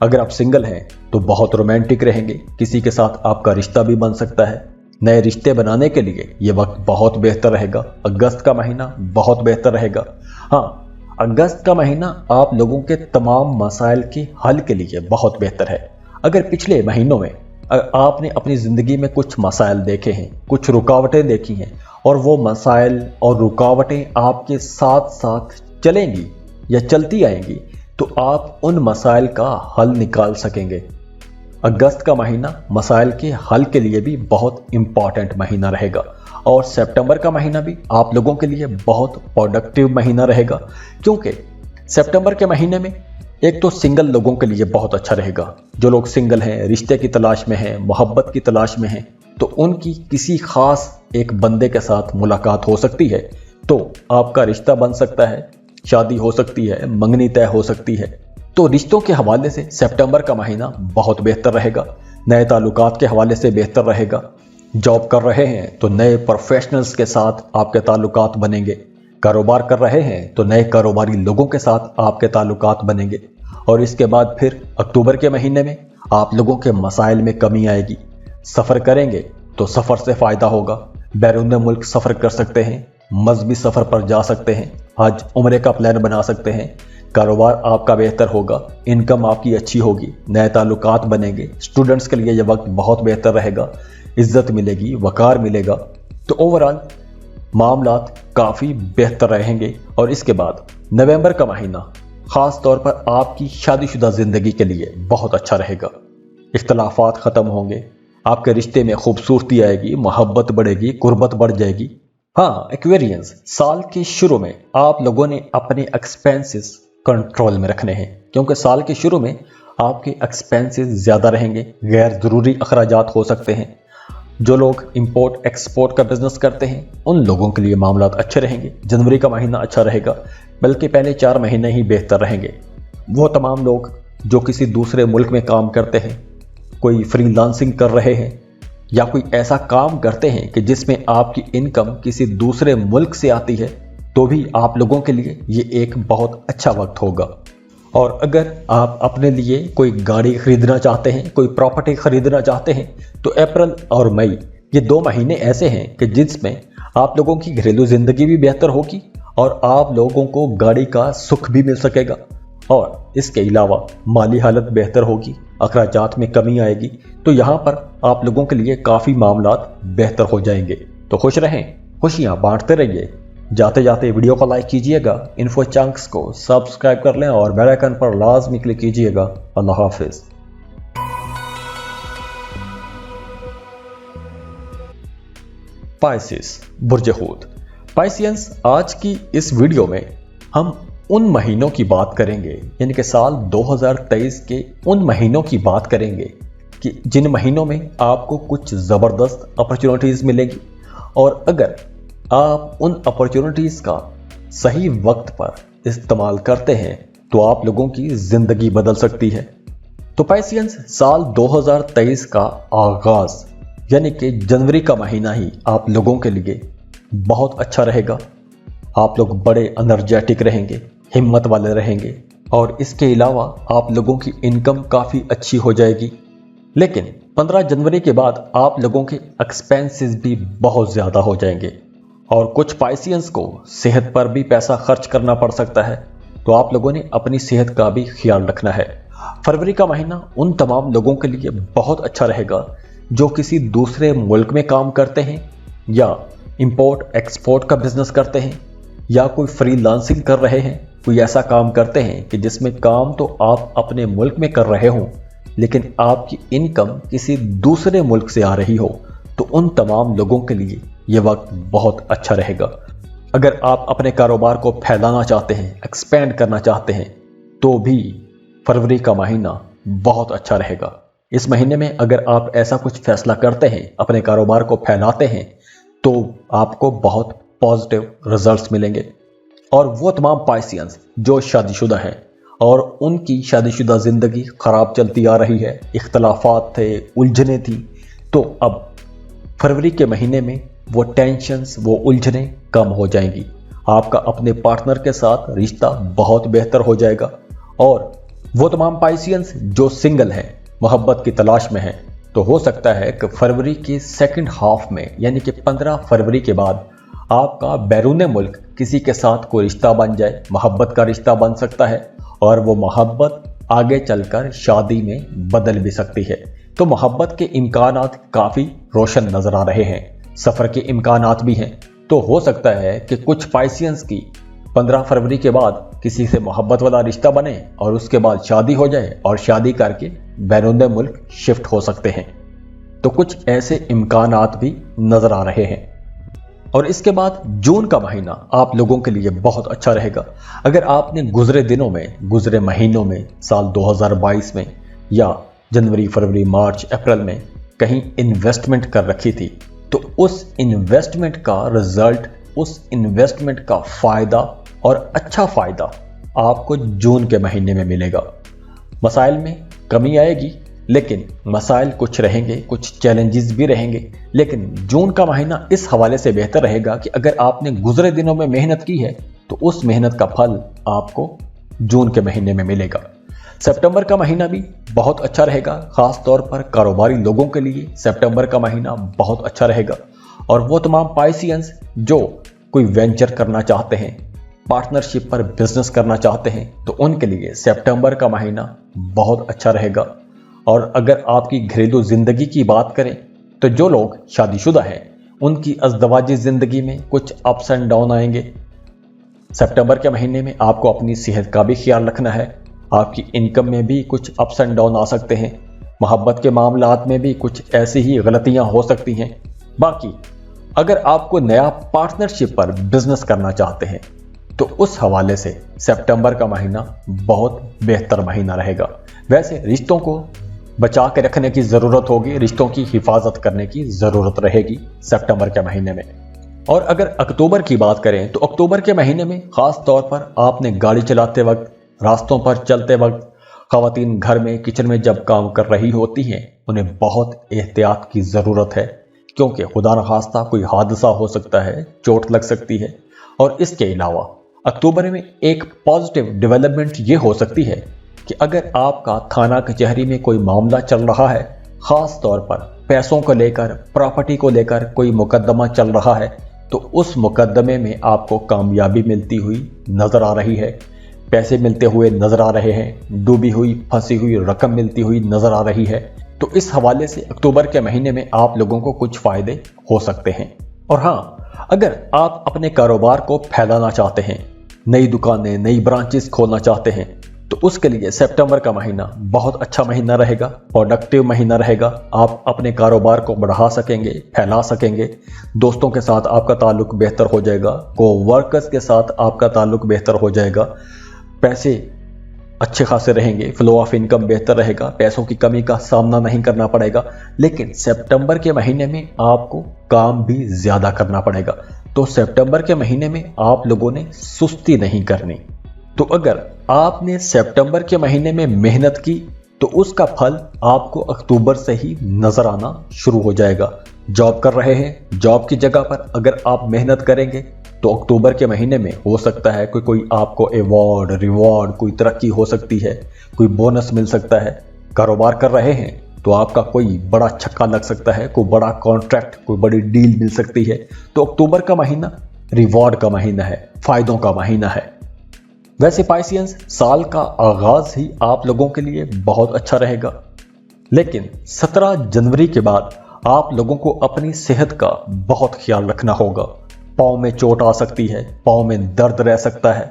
अगर आप सिंगल हैं तो बहुत रोमांटिक रहेंगे, किसी के साथ आपका रिश्ता भी बन सकता है। नए रिश्ते बनाने के लिए ये वक्त बहुत बेहतर रहेगा। अगस्त का महीना बहुत बेहतर रहेगा। हाँ, अगस्त का महीना आप लोगों के तमाम मसाइल के हल के लिए बहुत बेहतर है। अगर पिछले महीनों में आपने अपनी ज़िंदगी में कुछ मसाइल देखे हैं, कुछ रुकावटें देखी हैं, और वो मसाइल और रुकावटें आपके साथ साथ चलेंगी या चलती आएंगी, तो आप उन मसाइल का हल निकाल सकेंगे। अगस्त का महीना मसाइल के हल के लिए भी बहुत इम्पॉर्टेंट महीना रहेगा। और सितंबर का महीना भी आप लोगों के लिए बहुत प्रोडक्टिव महीना रहेगा, क्योंकि सितंबर के महीने में एक तो सिंगल लोगों के लिए बहुत अच्छा रहेगा। जो लोग सिंगल हैं, रिश्ते की तलाश में हैं, मोहब्बत की तलाश में हैं, तो उनकी किसी खास एक बंदे के साथ मुलाकात हो सकती है, तो आपका रिश्ता बन सकता है, शादी हो सकती है, मंगनी तय हो सकती है। तो रिश्तों के हवाले से सितंबर का महीना बहुत बेहतर रहेगा। नए ताल्लुकात के हवाले से बेहतर रहेगा। जॉब कर रहे हैं तो नए प्रोफेशनल्स के साथ आपके ताल्लुकात बनेंगे। कारोबार कर रहे हैं तो नए कारोबारी लोगों के साथ आपके ताल्लुकात बनेंगे। और इसके बाद फिर अक्टूबर के महीने में आप लोगों के मसाइल में कमी आएगी। सफ़र करेंगे तो सफ़र से फ़ायदा होगा। बैरून मुल्क सफ़र कर सकते हैं, मजहबी सफ़र पर जा सकते हैं, आज उम्रे का प्लान बना सकते हैं। कारोबार आपका बेहतर होगा, इनकम आपकी अच्छी होगी, नए ताल्लुकात बनेंगे। स्टूडेंट्स के लिए यह वक्त बहुत बेहतर रहेगा, इज्जत मिलेगी, वकार मिलेगा। तो ओवरऑल मामलात काफ़ी बेहतर रहेंगे। और इसके बाद नवंबर का महीना ख़ास तौर पर आपकी शादीशुदा ज़िंदगी के लिए बहुत अच्छा रहेगा। इख्तलाफात ख़त्म होंगे, आपके रिश्ते में खूबसूरती आएगी, मोहब्बत बढ़ेगी, कुर्बत बढ़ जाएगी। हाँ, एक्वेरियंस, साल के शुरू में आप लोगों ने अपने एक्सपेंसेस कंट्रोल में रखने हैं, क्योंकि साल के शुरू में आपके एक्सपेंसेस ज़्यादा रहेंगे, गैर ज़रूरी अखराजात हो सकते हैं। जो लोग इंपोर्ट एक्सपोर्ट का बिजनेस करते हैं उन लोगों के लिए मामलात अच्छे रहेंगे। जनवरी का महीना अच्छा रहेगा, बल्कि पहले 4 महीने ही बेहतर रहेंगे। वो तमाम लोग जो किसी दूसरे मुल्क में काम करते हैं, कोई फ्रीलांसिंग कर रहे हैं या कोई ऐसा काम करते हैं कि जिसमें आपकी इनकम किसी दूसरे मुल्क से आती है, तो भी आप लोगों के लिए ये एक बहुत अच्छा वक्त होगा। और अगर आप अपने लिए कोई गाड़ी खरीदना चाहते हैं, कोई प्रॉपर्टी खरीदना चाहते हैं, तो अप्रैल और मई ये 2 महीने ऐसे हैं कि जिसमें आप लोगों की घरेलू ज़िंदगी भी बेहतर होगी और आप लोगों को गाड़ी का सुख भी मिल सकेगा। और इसके अलावा माली हालत बेहतर होगी, अखराजात में कमी आएगी। तो यहाँ पर आप लोगों के लिए काफ़ी मामलात बेहतर हो जाएंगे। तो खुश रहें, खुशियाँ बांटते रहिए। जाते जाते वीडियो को लाइक कीजिएगा, इन्फो चंक्स को सब्सक्राइब कर लें और बेल आइकन पर लाजमी क्लिक कीजिएगा। अल्लाह हाफिज। पाइसेस, बुर्ज हूत। पाइसियंस, आज की इस वीडियो में हम उन महीनों की बात करेंगे, यानी कि साल 2023 के उन महीनों की बात करेंगे कि जिन महीनों में आपको कुछ ज़बरदस्त अपॉर्चुनिटीज़ मिलेगी। और अगर आप उन अपॉर्चुनिटीज़ का सही वक्त पर इस्तेमाल करते हैं तो आप लोगों की ज़िंदगी बदल सकती है। तो पाइसियंस, साल 2023 का आगाज़ यानी कि जनवरी का महीना ही आप लोगों के लिए बहुत अच्छा रहेगा। आप लोग बड़े एनर्जेटिक रहेंगे, हिम्मत वाले रहेंगे और इसके अलावा आप लोगों की इनकम काफ़ी अच्छी हो जाएगी। लेकिन 15 जनवरी के बाद आप लोगों के एक्सपेंसेस भी बहुत ज़्यादा हो जाएंगे और कुछ पाइसियंस को सेहत पर भी पैसा खर्च करना पड़ सकता है। तो आप लोगों ने अपनी सेहत का भी ख्याल रखना है। फरवरी का महीना उन तमाम लोगों के लिए बहुत अच्छा रहेगा जो किसी दूसरे मुल्क में काम करते हैं या इंपोर्ट एक्सपोर्ट का बिजनेस करते हैं या कोई फ्रीलांसिंग कर रहे हैं, कोई ऐसा काम करते हैं कि जिसमें काम तो आप अपने मुल्क में कर रहे हों लेकिन आपकी इनकम किसी दूसरे मुल्क से आ रही हो। तो उन तमाम लोगों के लिए ये वक्त बहुत अच्छा रहेगा। अगर आप अपने कारोबार को फैलाना चाहते हैं, एक्सपेंड करना चाहते हैं, तो भी फरवरी का महीना बहुत अच्छा रहेगा। इस महीने में अगर आप ऐसा कुछ फैसला करते हैं, अपने कारोबार को फैलाते हैं, तो आपको बहुत पॉजिटिव रिजल्ट्स मिलेंगे। और वो तमाम पाइसियंस जो शादीशुदा हैं और उनकी शादीशुदा ज़िंदगी ख़राब चलती आ रही है, इख्तलाफात थे, उलझने थी, तो अब फरवरी के महीने में वो टेंशन्स, वो उलझने कम हो जाएंगी। आपका अपने पार्टनर के साथ रिश्ता बहुत बेहतर हो जाएगा। और वो तमाम पाइसियंस जो सिंगल हैं, मोहब्बत की तलाश में हैं, तो हो सकता है कि फरवरी के सेकंड हाफ में यानी कि 15 फरवरी के बाद आपका बैरून मुल्क किसी के साथ कोई रिश्ता बन जाए, मोहब्बत का रिश्ता बन सकता है और वो मोहब्बत आगे चलकर शादी में बदल भी सकती है। तो मोहब्बत के इम्कानात काफ़ी रोशन नज़र आ रहे हैं, सफ़र के इम्कानात भी हैं। तो हो सकता है कि कुछ पाइसियंस की 15 फरवरी के बाद किसी से मोहब्बत वाला रिश्ता बने और उसके बाद शादी हो जाए और शादी करके बैरून मुल्क शिफ्ट हो सकते हैं। तो कुछ ऐसे इम्कानात भी नज़र आ रहे हैं। और इसके बाद जून का महीना आप लोगों के लिए बहुत अच्छा रहेगा। अगर आपने गुजरे दिनों में, गुजरे महीनों में, साल 2022 में या जनवरी, फरवरी, मार्च, अप्रैल में कहीं इन्वेस्टमेंट कर रखी थी, तो उस इन्वेस्टमेंट का रिजल्ट, उस इन्वेस्टमेंट का फ़ायदा और अच्छा फ़ायदा आपको जून के महीने में मिलेगा। मसाइल में कमी आएगी, लेकिन मसाइल कुछ रहेंगे, कुछ चैलेंजेस भी रहेंगे, लेकिन जून का महीना इस हवाले से बेहतर रहेगा कि अगर आपने गुजरे दिनों में मेहनत की है तो उस मेहनत का फल आपको जून के महीने में मिलेगा। सितंबर का महीना भी बहुत अच्छा रहेगा, ख़ास तौर पर कारोबारी लोगों के लिए सितंबर का महीना बहुत अच्छा रहेगा। और वो तमाम पाइसियंस जो कोई वेंचर करना चाहते हैं, पार्टनरशिप पर बिजनेस करना चाहते हैं, तो उनके लिए सितंबर का महीना बहुत अच्छा रहेगा। और अगर आपकी घरेलू ज़िंदगी की बात करें तो जो लोग शादीशुदा हैं उनकी अज़दवाजी ज़िंदगी में कुछ अप्स एंड डाउन आएंगे। सितंबर के महीने में आपको अपनी सेहत का भी ख्याल रखना है। आपकी इनकम में भी कुछ अप्स एंड डाउन आ सकते हैं। मोहब्बत के मामलात में भी कुछ ऐसी ही गलतियां हो सकती हैं। बाकी अगर आपको नया पार्टनरशिप पर बिजनेस करना चाहते हैं तो उस हवाले से सितंबर का महीना बहुत बेहतर महीना रहेगा। वैसे रिश्तों को बचा के रखने की ज़रूरत होगी, रिश्तों की हिफाजत करने की ज़रूरत रहेगी सितंबर के महीने में। और अगर अक्टूबर की बात करें तो अक्टूबर के महीने में ख़ास तौर पर आपने गाड़ी चलाते वक्त, रास्तों पर चलते वक्त, ख़वातीन घर में किचन में जब काम कर रही होती हैं उन्हें बहुत एहतियात की ज़रूरत है, क्योंकि खुदा न खास्ता कोई हादसा हो सकता है, चोट लग सकती है। और इसके अलावा अक्टूबर में एक पॉजिटिव डेवलपमेंट ये हो सकती है कि अगर आपका थाना कचहरी में कोई मामला चल रहा है, ख़ास तौर पर पैसों को लेकर, प्रॉपर्टी को लेकर कोई मुकदमा चल रहा है, तो उस मुकदमे में आपको कामयाबी मिलती हुई नज़र आ रही है, पैसे मिलते हुए नज़र आ रहे हैं, डूबी हुई फंसी हुई रकम मिलती हुई नज़र आ रही है। तो इस हवाले से अक्टूबर के महीने में आप लोगों को कुछ फ़ायदे हो सकते हैं। और हाँ, अगर आप अपने कारोबार को फैलाना चाहते हैं, नई दुकानें, नई ब्रांचेस खोलना चाहते हैं, तो उसके लिए सितंबर का महीना बहुत अच्छा महीना रहेगा, प्रोडक्टिव महीना रहेगा। आप अपने कारोबार को बढ़ा सकेंगे, फैला सकेंगे, दोस्तों के साथ आपका ताल्लुक बेहतर हो जाएगा, कोवर्कर्स के साथ आपका ताल्लुक बेहतर हो जाएगा, पैसे अच्छे खासे रहेंगे, फ्लो ऑफ इनकम बेहतर रहेगा, पैसों की कमी का सामना नहीं करना पड़ेगा। लेकिन सितंबर के महीने में आपको काम भी ज़्यादा करना पड़ेगा। तो सितंबर के महीने में आप लोगों ने सुस्ती नहीं करनी। तो अगर आपने सितंबर के महीने में मेहनत की तो उसका फल आपको अक्टूबर से ही नजर आना शुरू हो जाएगा। जॉब कर रहे हैं, जॉब की जगह पर अगर आप मेहनत करेंगे तो अक्टूबर के महीने में हो सकता है कि कोई आपको अवार्ड, रिवॉर्ड, कोई तरक्की हो सकती है, कोई बोनस मिल सकता है। कारोबार कर रहे हैं तो आपका कोई बड़ा छक्का लग सकता है, कोई बड़ा कॉन्ट्रैक्ट, कोई बड़ी डील मिल सकती है। तो अक्टूबर का महीना रिवॉर्ड का महीना है, फायदों का महीना है। वैसे पाइसियंस, साल का आगाज ही आप लोगों के लिए बहुत अच्छा रहेगा, लेकिन 17 जनवरी के बाद आप लोगों को अपनी सेहत का बहुत ख्याल रखना होगा। पाँव में चोट आ सकती है, पाँव में दर्द रह सकता है,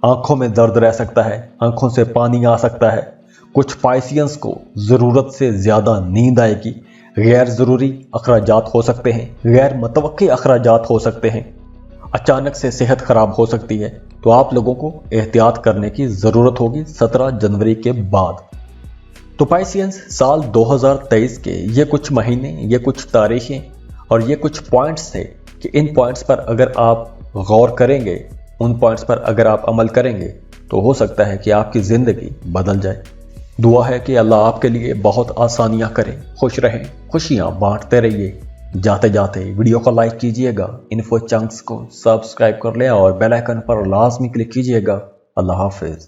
आंखों में दर्द रह सकता है, आंखों से पानी आ सकता है। कुछ पाइसियंस को ज़रूरत से ज़्यादा नींद आएगी, गैर ज़रूरी अखराजात हो सकते हैं, गैर मुतवक्की अखराजात हो सकते हैं, अचानक से सेहत खराब हो सकती है। तो आप लोगों को एहतियात करने की ज़रूरत होगी 17 जनवरी के बाद। तो पाइसियंस, साल 2023 के ये कुछ महीने, ये कुछ तारीखें और ये कुछ पॉइंट्स थे कि इन पॉइंट्स पर अगर आप गौर करेंगे, उन पॉइंट्स पर अगर आप अमल करेंगे तो हो सकता है कि आपकी ज़िंदगी बदल जाए। दुआ है कि अल्लाह आपके लिए बहुत आसानियाँ करे, खुश रहें, खुशियाँ बांटते रहिए। जाते जाते वीडियो को लाइक कीजिएगा, इन्फो चंक्स को सब्सक्राइब कर लें और बेल आइकन पर लाजमी क्लिक कीजिएगा। अल्लाह हाफिज़।